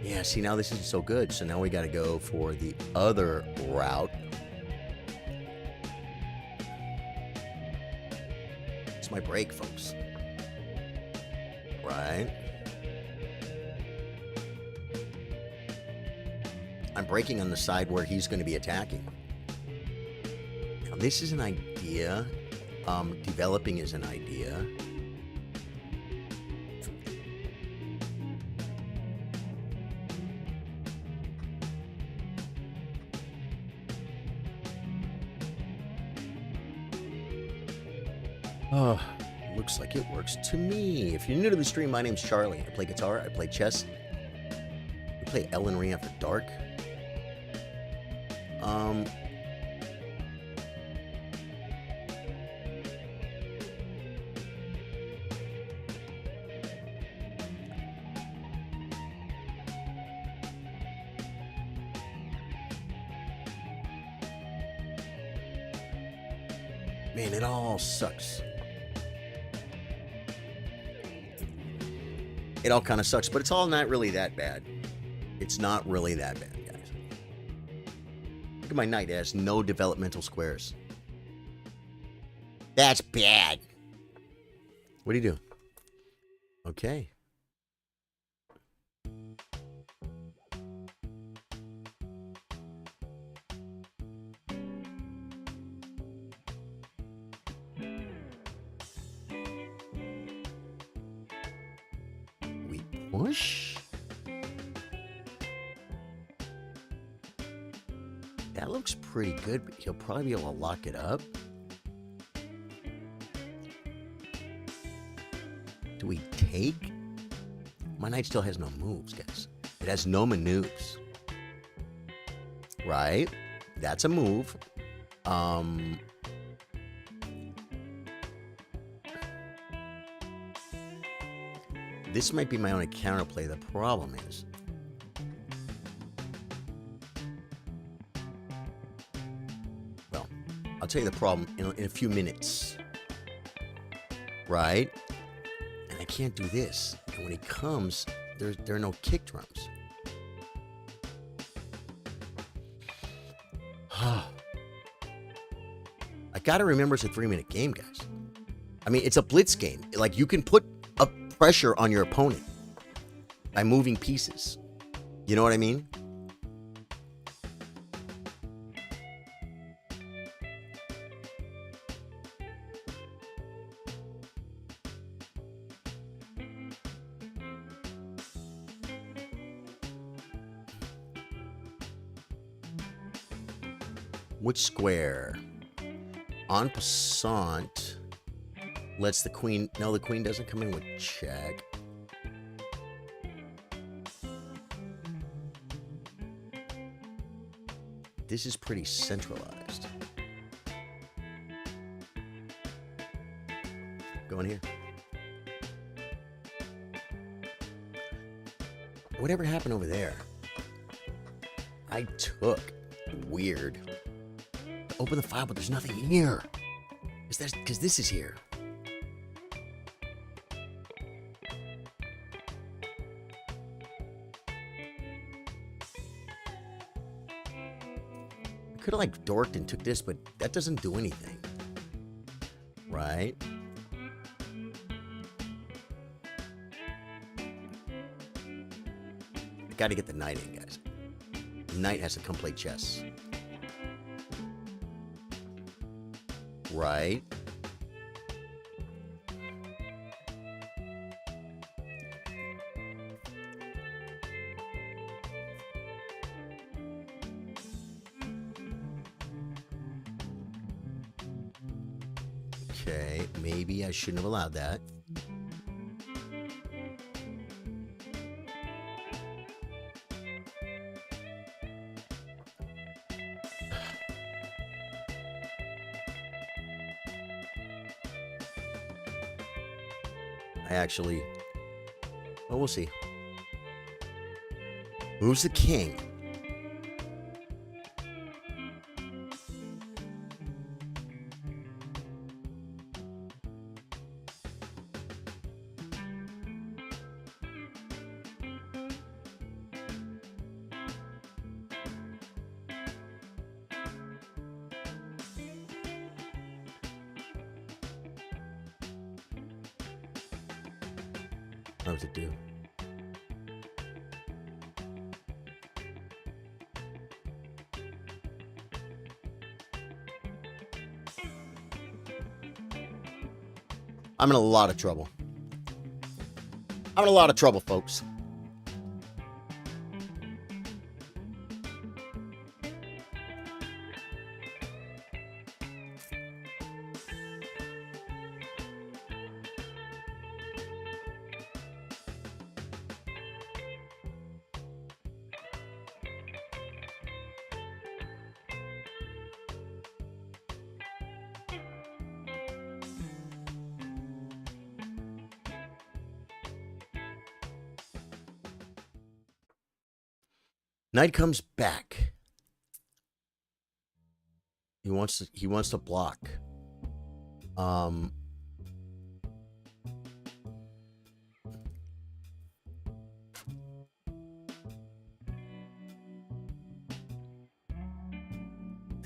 Yeah, see, now this isn't so good. So now we gotta go for the other route. It's my break, folks. Right? I'm breaking on the side where he's going to be attacking. Now, this is an idea. Developing is an idea. Oh, looks like it works to me. If you're new to the stream, my name's Charlie. I play guitar, I play chess. I play Ellen Ring After Dark. Man, it all sucks. It all kind of sucks, but it's all not really that bad. It's not really that bad, guys. Look at my knight. It has no developmental squares. That's bad. What do you do? Okay. We push. That looks pretty good, but he'll probably be able to lock it up. Do we take? My knight still has no moves, guys. It has no maneuvers. Right? That's a move. This might be my only counterplay. The problem is, well, I'll tell you the problem in a few minutes. Right? And I can't do this. And when he comes, there are no kick drums. I gotta remember it's a 3-minute game, guys. I mean, it's a blitz game. Like, you can put a pressure on your opponent by moving pieces. You know what I mean? Which square? En passant lets the queen... No, the queen doesn't come in with check. This is pretty centralized. Go in here. Whatever happened over there? I took. Weird. Open the file, but there's nothing here. Because this is here. I could have like dorked and took this, but that doesn't do anything. Right? I gotta get the knight in, guys. The knight has to come play chess. Right? Okay, maybe I shouldn't have allowed that. Actually, well, we'll see. Moves the king. What does it do? I'm in a lot of trouble. I'm in a lot of trouble, folks. Knight comes back. He wants to block. The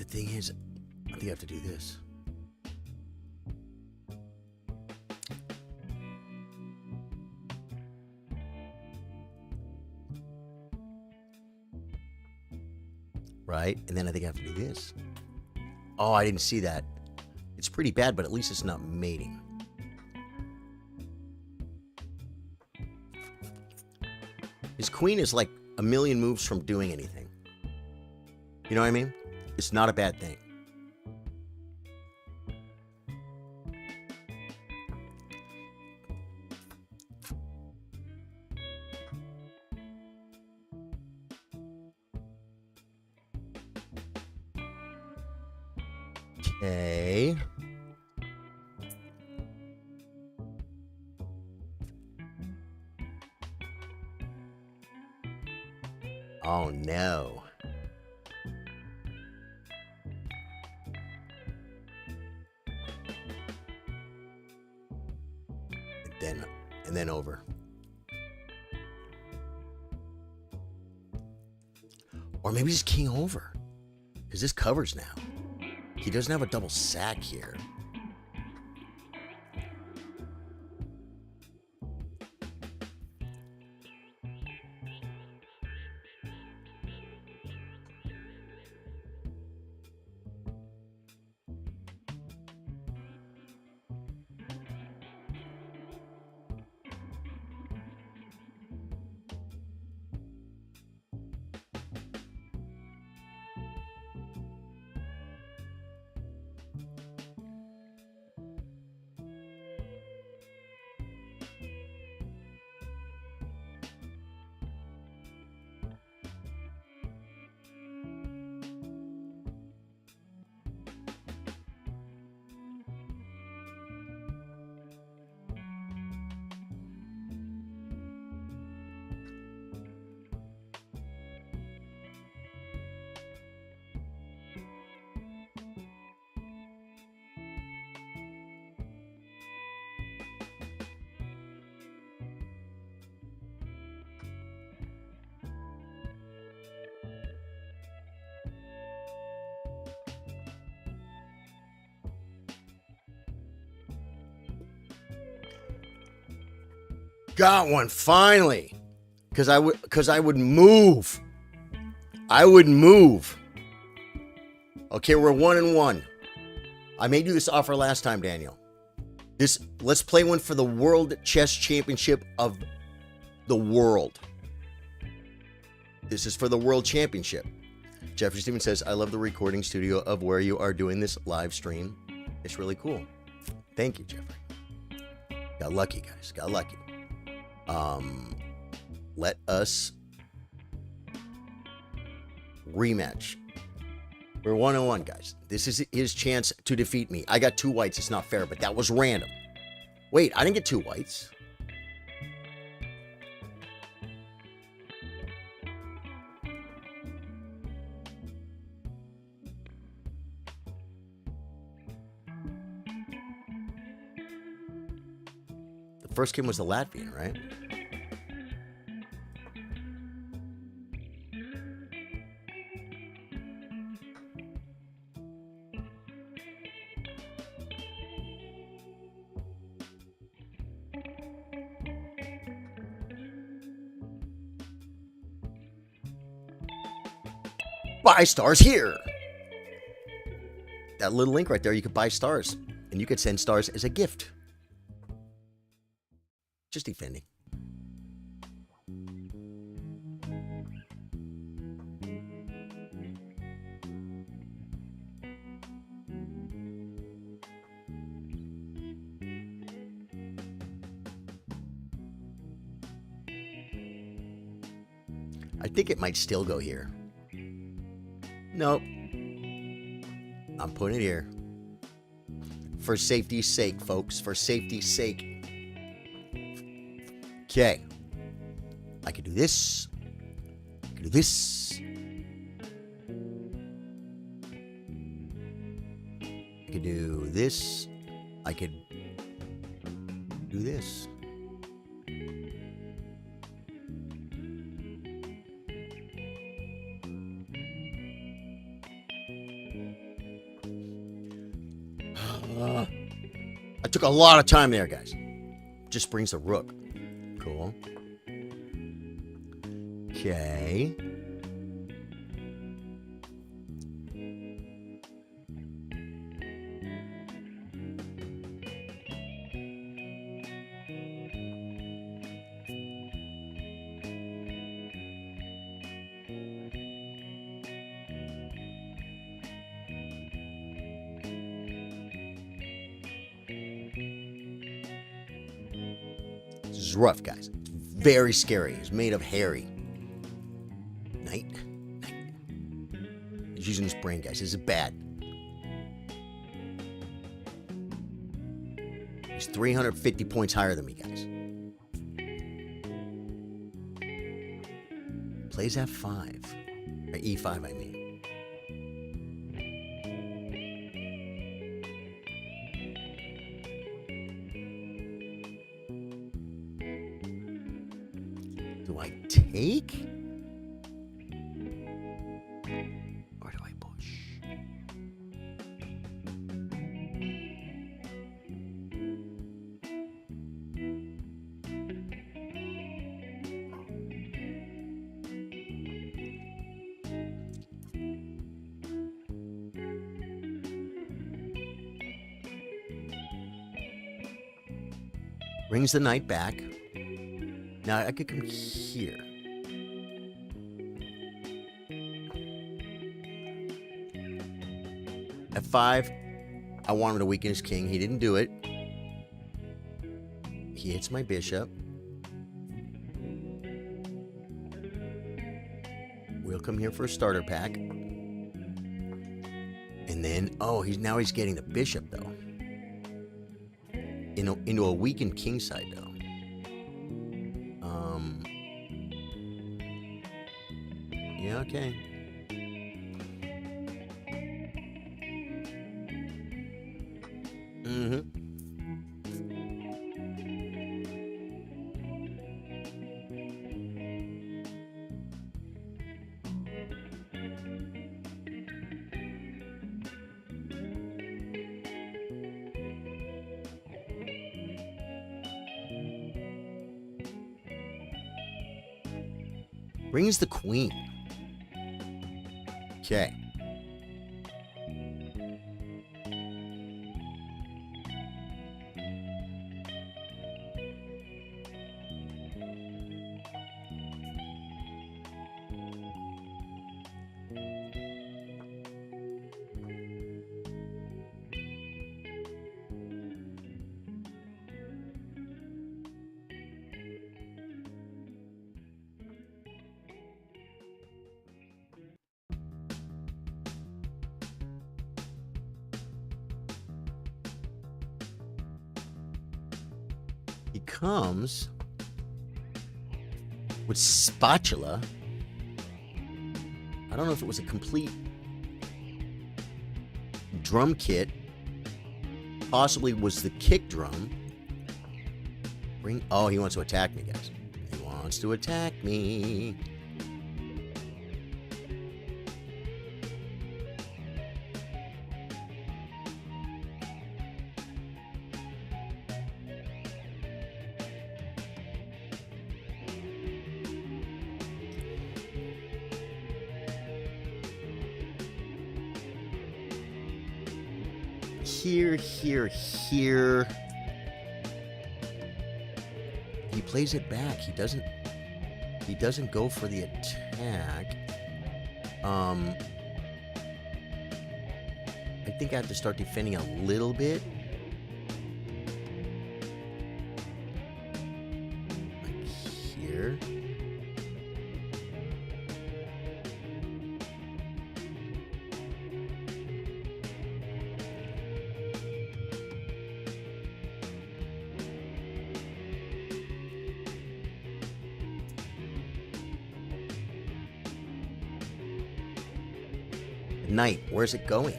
thing is, I think I have to do this. Right? And then I think I have to do this. Oh, I didn't see that. It's pretty bad, but at least it's not mating. His queen is like a million moves from doing anything. You know what I mean? It's not a bad thing. Okay. Oh, no. And then over. Or maybe just king over. Because this covers now. He doesn't have a double sack here. Got one finally, because I would move. I would move. Okay, we're 1-1. I made you this offer last time, Daniel. Let's play one for the World Chess Championship of the world. This is for the World Championship. Jeffrey Stevens says, I love the recording studio of where you are doing this live stream. It's really cool. Thank you, Jeffrey. Got lucky, guys. Got lucky. Let us rematch. We're 1-1, guys. This is his chance to defeat me. I got 2 whites. It's not fair, but that was random. Wait, I didn't get 2 whites. The first game was the Latvian, right? Buy stars here. That little link right there, you could buy stars. And you could send stars as a gift. Just defending. I think it might still go here. Nope. I'm putting it here. For safety's sake, folks. For safety's sake. Okay. I could do this. I could do this. I could do this. I could do this. I took a lot of time there, guys. Just brings the rook. Cool. Okay. This is rough, guys. Very scary. It's made of hairy. Knight. He's using his brain, guys. This is bad. He's 350 points higher than me, guys. plays f5. Or e5, I mean. Do I take? Or do I push? Brings the knight back. Now I could come here. F5. I want him to weaken his king. He didn't do it. He hits my bishop. We'll come here for a starter pack. And then, oh, now he's getting the bishop, though. Into a weakened king side, though. Yeah, okay. Brings the queen. Okay. He comes with spatula. I don't know if it was a complete drum kit. Possibly was the kick drum. Oh, he wants to attack me, guys. He wants to attack me. Here. He plays it back. He doesn't go for the attack. I think I have to start defending a little bit. Like here. Knight, where's it going?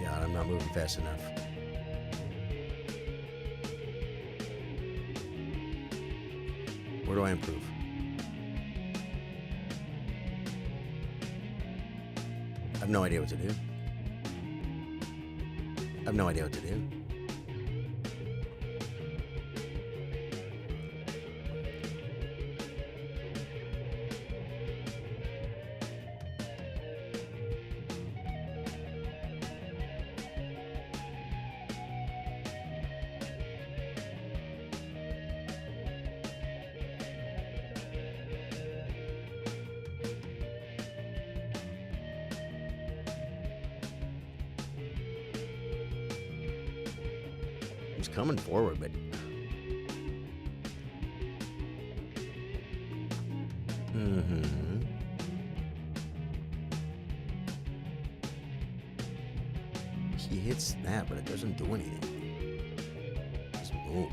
God, I'm not moving fast enough. Where do I improve? I have no idea what to do. I have no idea what to do. He's coming forward, but it's that, but it doesn't do anything. Just move.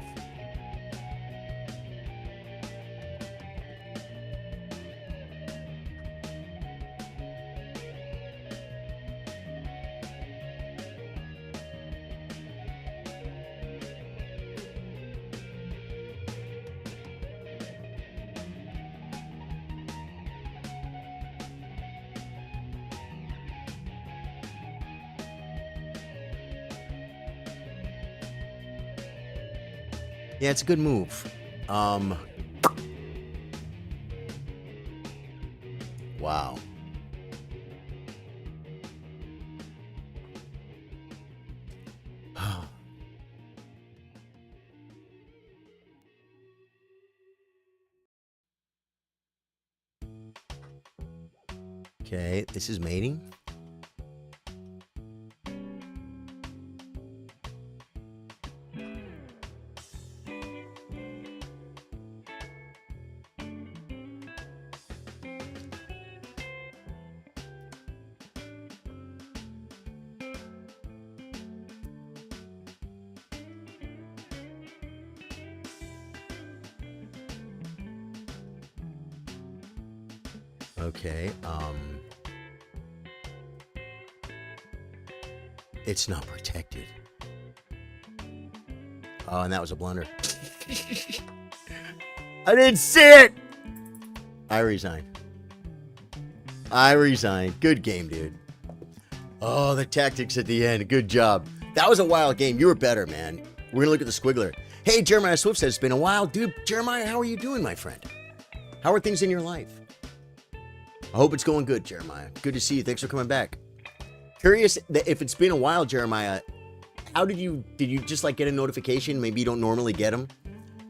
Yeah, it's a good move. Wow. Okay, this is mating. Okay, it's not protected. Oh, and that was a blunder. I didn't see it! I resign. Good game, dude. Oh, the tactics at the end. Good job. That was a wild game. You were better, man. We're going to look at the squiggler. Hey, Jeremiah Swift says, it's been a while. Dude, Jeremiah, how are you doing, my friend? How are things in your life? I hope it's going good, Jeremiah. Good to see you. Thanks for coming back. Curious that if it's been a while, Jeremiah, how did you just like get a notification? Maybe you don't normally get them.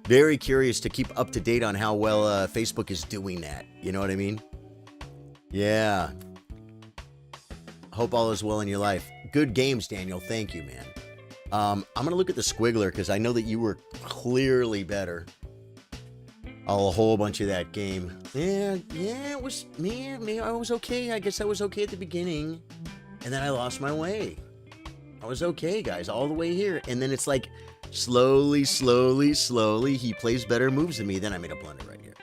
Very curious to keep up to date on how well Facebook is doing that. You know what I mean? Yeah. Hope all is well in your life. Good games, Daniel. Thank you, man. I'm going to look at the squiggler because I know that you were clearly better. A whole bunch of that game. Yeah, it was me. I was okay. I guess I was okay at the beginning. And then I lost my way. I was okay, guys, all the way here. And then it's like slowly, he plays better moves than me. Then I made a blunder right here.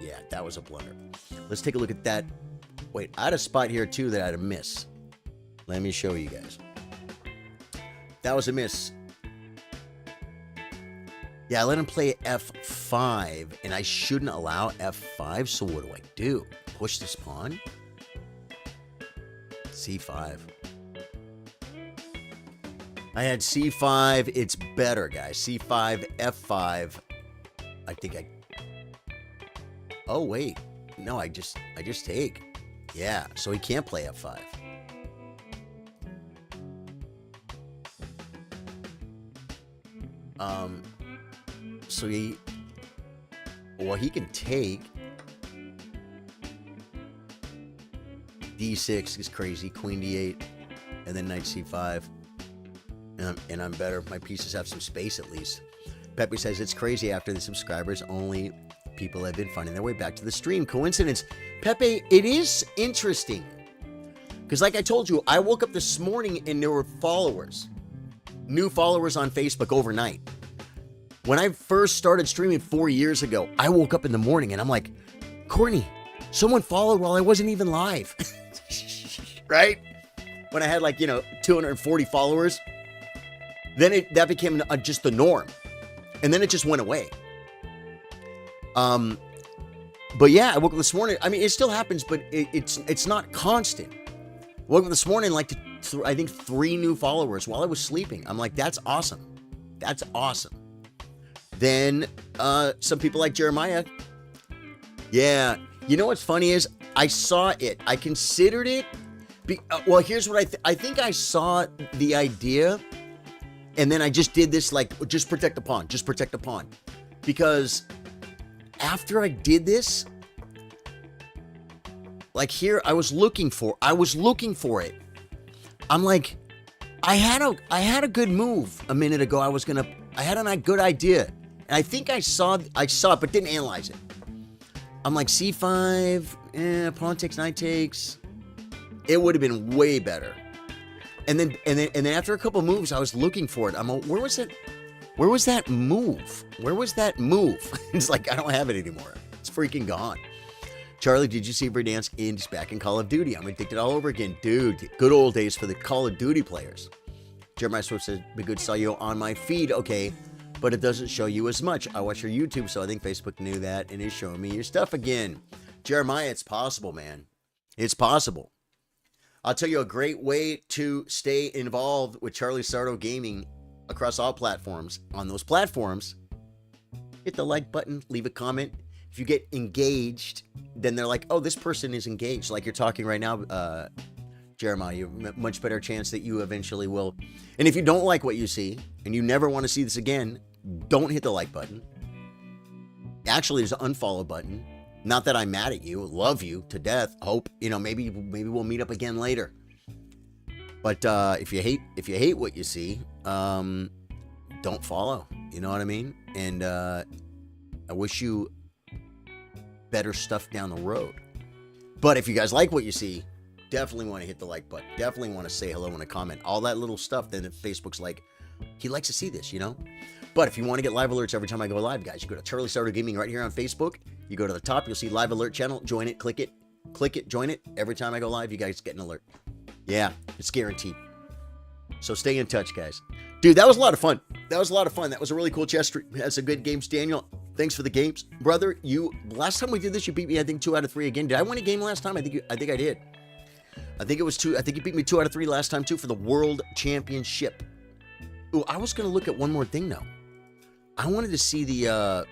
Yeah, that was a blunder. Let's take a look at that. Wait, I had a spot here, too, that I had a miss. Let me show you guys. That was a miss. Yeah, I let him play F5, and I shouldn't allow F5, so what do? Push this pawn? C5. I had C5. It's better, guys. C5, F5. I think I... Oh, wait. No, I just take. Yeah, so he can't play F5. So he can take. D6 is crazy. Queen D8, and then Knight C5. And I'm better. My pieces have some space at least. Pepe says it's crazy after the subscribers only people have been finding their way back to the stream. Coincidence? Pepe, it is interesting. Because like I told you, I woke up this morning and there were followers. New followers on Facebook overnight. When I first started streaming 4 years ago, I woke up in the morning and I'm like, Courtney, someone followed while I wasn't even live. Right? When I had 240 followers. Then that became just the norm. And then it just went away. But yeah, I woke up this morning. I mean, it still happens, but it's not constant. Woke up this morning, I think 3 new followers while I was sleeping. I'm like, that's awesome. That's awesome. Then some people like Jeremiah. Yeah. You know what's funny is I saw it. I considered it. Well, here's what I think I saw the idea. And then I just did this just protect the pawn. Just protect the pawn. Because after I did this, here, I was looking for it. I'm like, I had a good move a minute ago. I had a good idea. And I think I saw it, but didn't analyze it. I'm like, C5, pawn takes, knight takes. It would have been way better. And then after a couple moves, I was looking for it. I'm like, where was it? Where was that move? Where was that move? It's like, I don't have it anymore. It's freaking gone. Charlie, did you see Verdansk is back in Call of Duty? I'm addicted all over again. Dude, good old days for the Call of Duty players. Jeremiah Swift said, be good, saw you on my feed. Okay, but it doesn't show you as much. I watch your YouTube, so I think Facebook knew that and is showing me your stuff again. Jeremiah, it's possible, man. It's possible. I'll tell you a great way to stay involved with Charlie Sardo Gaming across all platforms. On those platforms, hit the like button, leave a comment. If you get engaged, then they're like, oh, this person is engaged. Like you're talking right now, Jeremiah, you have a much better chance that you eventually will. And if you don't like what you see and you never want to see this again, don't hit the like button. Actually, there's an unfollow button. Not that I'm mad at you, love you to death. Hope, maybe we'll meet up again later. But if you hate what you see, don't follow. You know what I mean? And I wish you better stuff down the road. But if you guys like what you see, definitely want to hit the like button. Definitely want to say hello and a comment. All that little stuff. Then Facebook's like, he likes to see this, But if you want to get live alerts every time I go live, guys, you go to Charlie Sardo Gaming right here on Facebook. You go to the top, you'll see live alert channel. Join it, click it, join it. Every time I go live, you guys get an alert. Yeah, it's guaranteed. So stay in touch, guys. Dude, that was a lot of fun. That was a really cool chess stream. Had some good games, Daniel. Thanks for the games, brother. Last time we did this, you beat me. I think 2 out of 3 again. Did I win a game last time? I think I did. I think it was 2. I think you beat me 2 out of 3 last time too for the World Championship. Ooh, I was gonna look at one more thing though. I wanted to see the.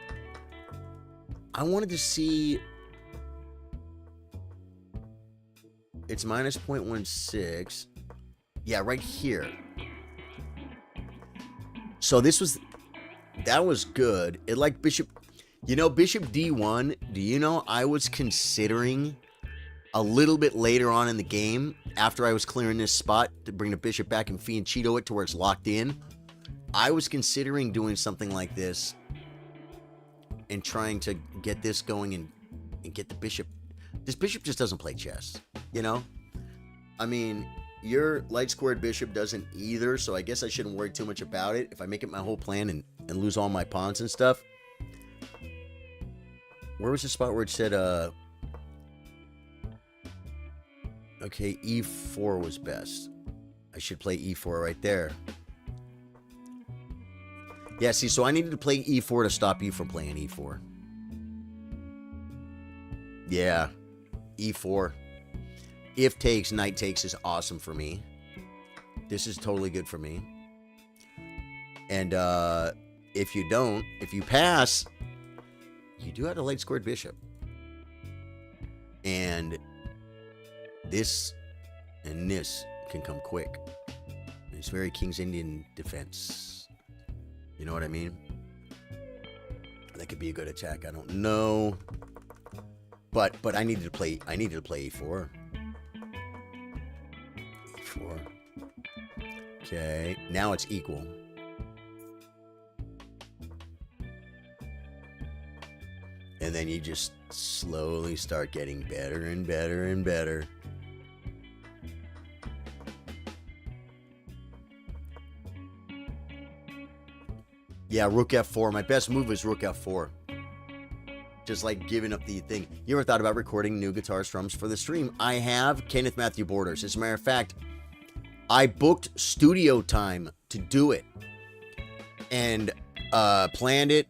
It's minus 0.16. Yeah, right here. So that was good. It like Bishop, Bishop D1. Do you know I was considering a little bit later on in the game, after I was clearing this spot to bring the bishop back and fianchetto it to where it's locked in, I was considering doing something like this and trying to get this going and get the bishop. This bishop just doesn't play chess, I mean, your light squared bishop doesn't either, so I guess I shouldn't worry too much about it. If I make it my whole plan and lose all my pawns and stuff. Where was the spot where it said, okay, E4 was best. I should play E4 right there. Yeah, see, so I needed to play E4 to stop you from playing E4. Yeah, E4. If takes, knight takes is awesome for me. This is totally good for me. And if you pass, you do have a light squared bishop. And this and this can come quick. It's very King's Indian defense. You know what I mean? That could be a good attack. I don't know. But I needed to play E4. E4. Okay, now it's equal. And then you just slowly start getting better and better and better. Yeah, Rook F4. My best move is Rook F4. Just like giving up the thing. You ever thought about recording new guitar strums for the stream? I have. Kenneth Matthew Borders. As a matter of fact, I booked studio time to do it. And planned it.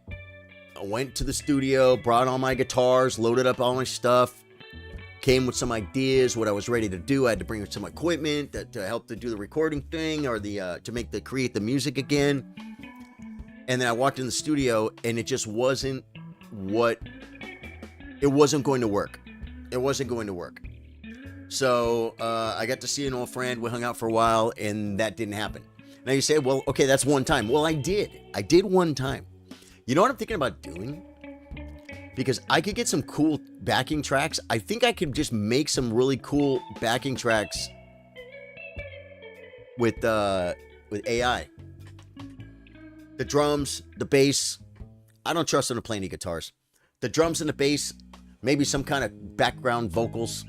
I went to the studio, brought all my guitars, loaded up all my stuff. Came with some ideas, what I was ready to do. I had to bring some equipment to help to do the recording thing or to create the music again. And then I walked in the studio and it just wasn't it wasn't going to work. It wasn't going to work. So I got to see an old friend. We hung out for a while and that didn't happen. Now you say, well, okay, that's one time. Well, I did one time. You know what I'm thinking about doing? Because I could get some cool backing tracks. I think I could just make some really cool backing tracks with AI. The drums, the bass. I don't trust them to play any guitars. The drums and the bass, maybe some kind of background vocals,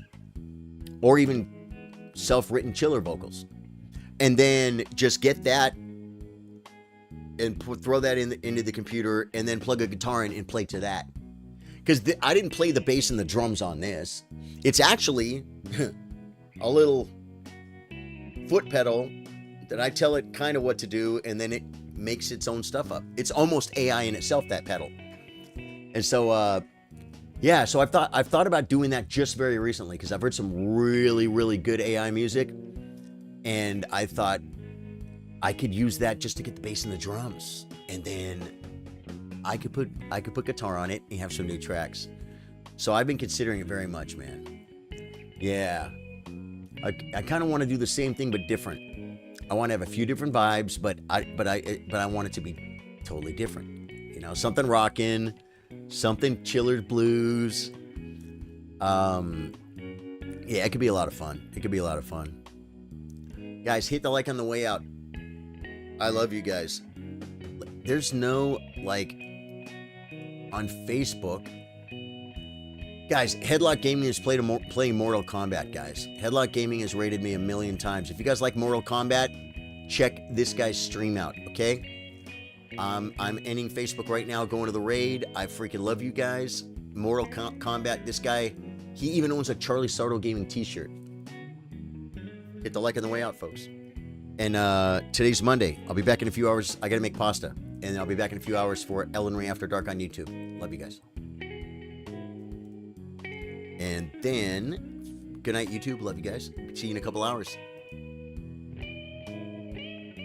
or even self-written chiller vocals. and then just get that and throw that into the computer, and then plug a guitar in and play to that. Because I didn't play the bass and the drums on this. It's actually a little foot pedal that I tell it kind of what to do, and then it makes its own stuff up. It's almost AI in itself, that pedal. And so, yeah, so I've thought about doing that just very recently, because I've heard some really, really good AI music, and I thought I could use that just to get the bass and the drums, and then I could put guitar on it and have some new tracks. So I've been considering it very much, man. Yeah, I kind of want to do the same thing but different. I want to have a few different vibes, but I want it to be totally different. You know, something rockin', something chiller blues. Yeah, it could be a lot of fun. It could be a lot of fun. Guys, hit the like on the way out. I love you guys. There's no like on Facebook. Guys, Headlock Gaming is playing Mortal Kombat, guys. Headlock Gaming has rated me 1,000,000 times. If you guys like Mortal Kombat, check this guy's stream out, okay? I'm ending Facebook right now, going to the raid. I freaking love you guys. Mortal Kombat, this guy, he even owns a Charlie Sardo Gaming t-shirt. Hit the like on the way out, folks. And today's Monday. I'll be back in a few hours. I gotta make pasta. And I'll be back in a few hours for Ellen Ray After Dark on YouTube. Love you guys. And then, good night, YouTube. Love you guys. See you in a couple hours.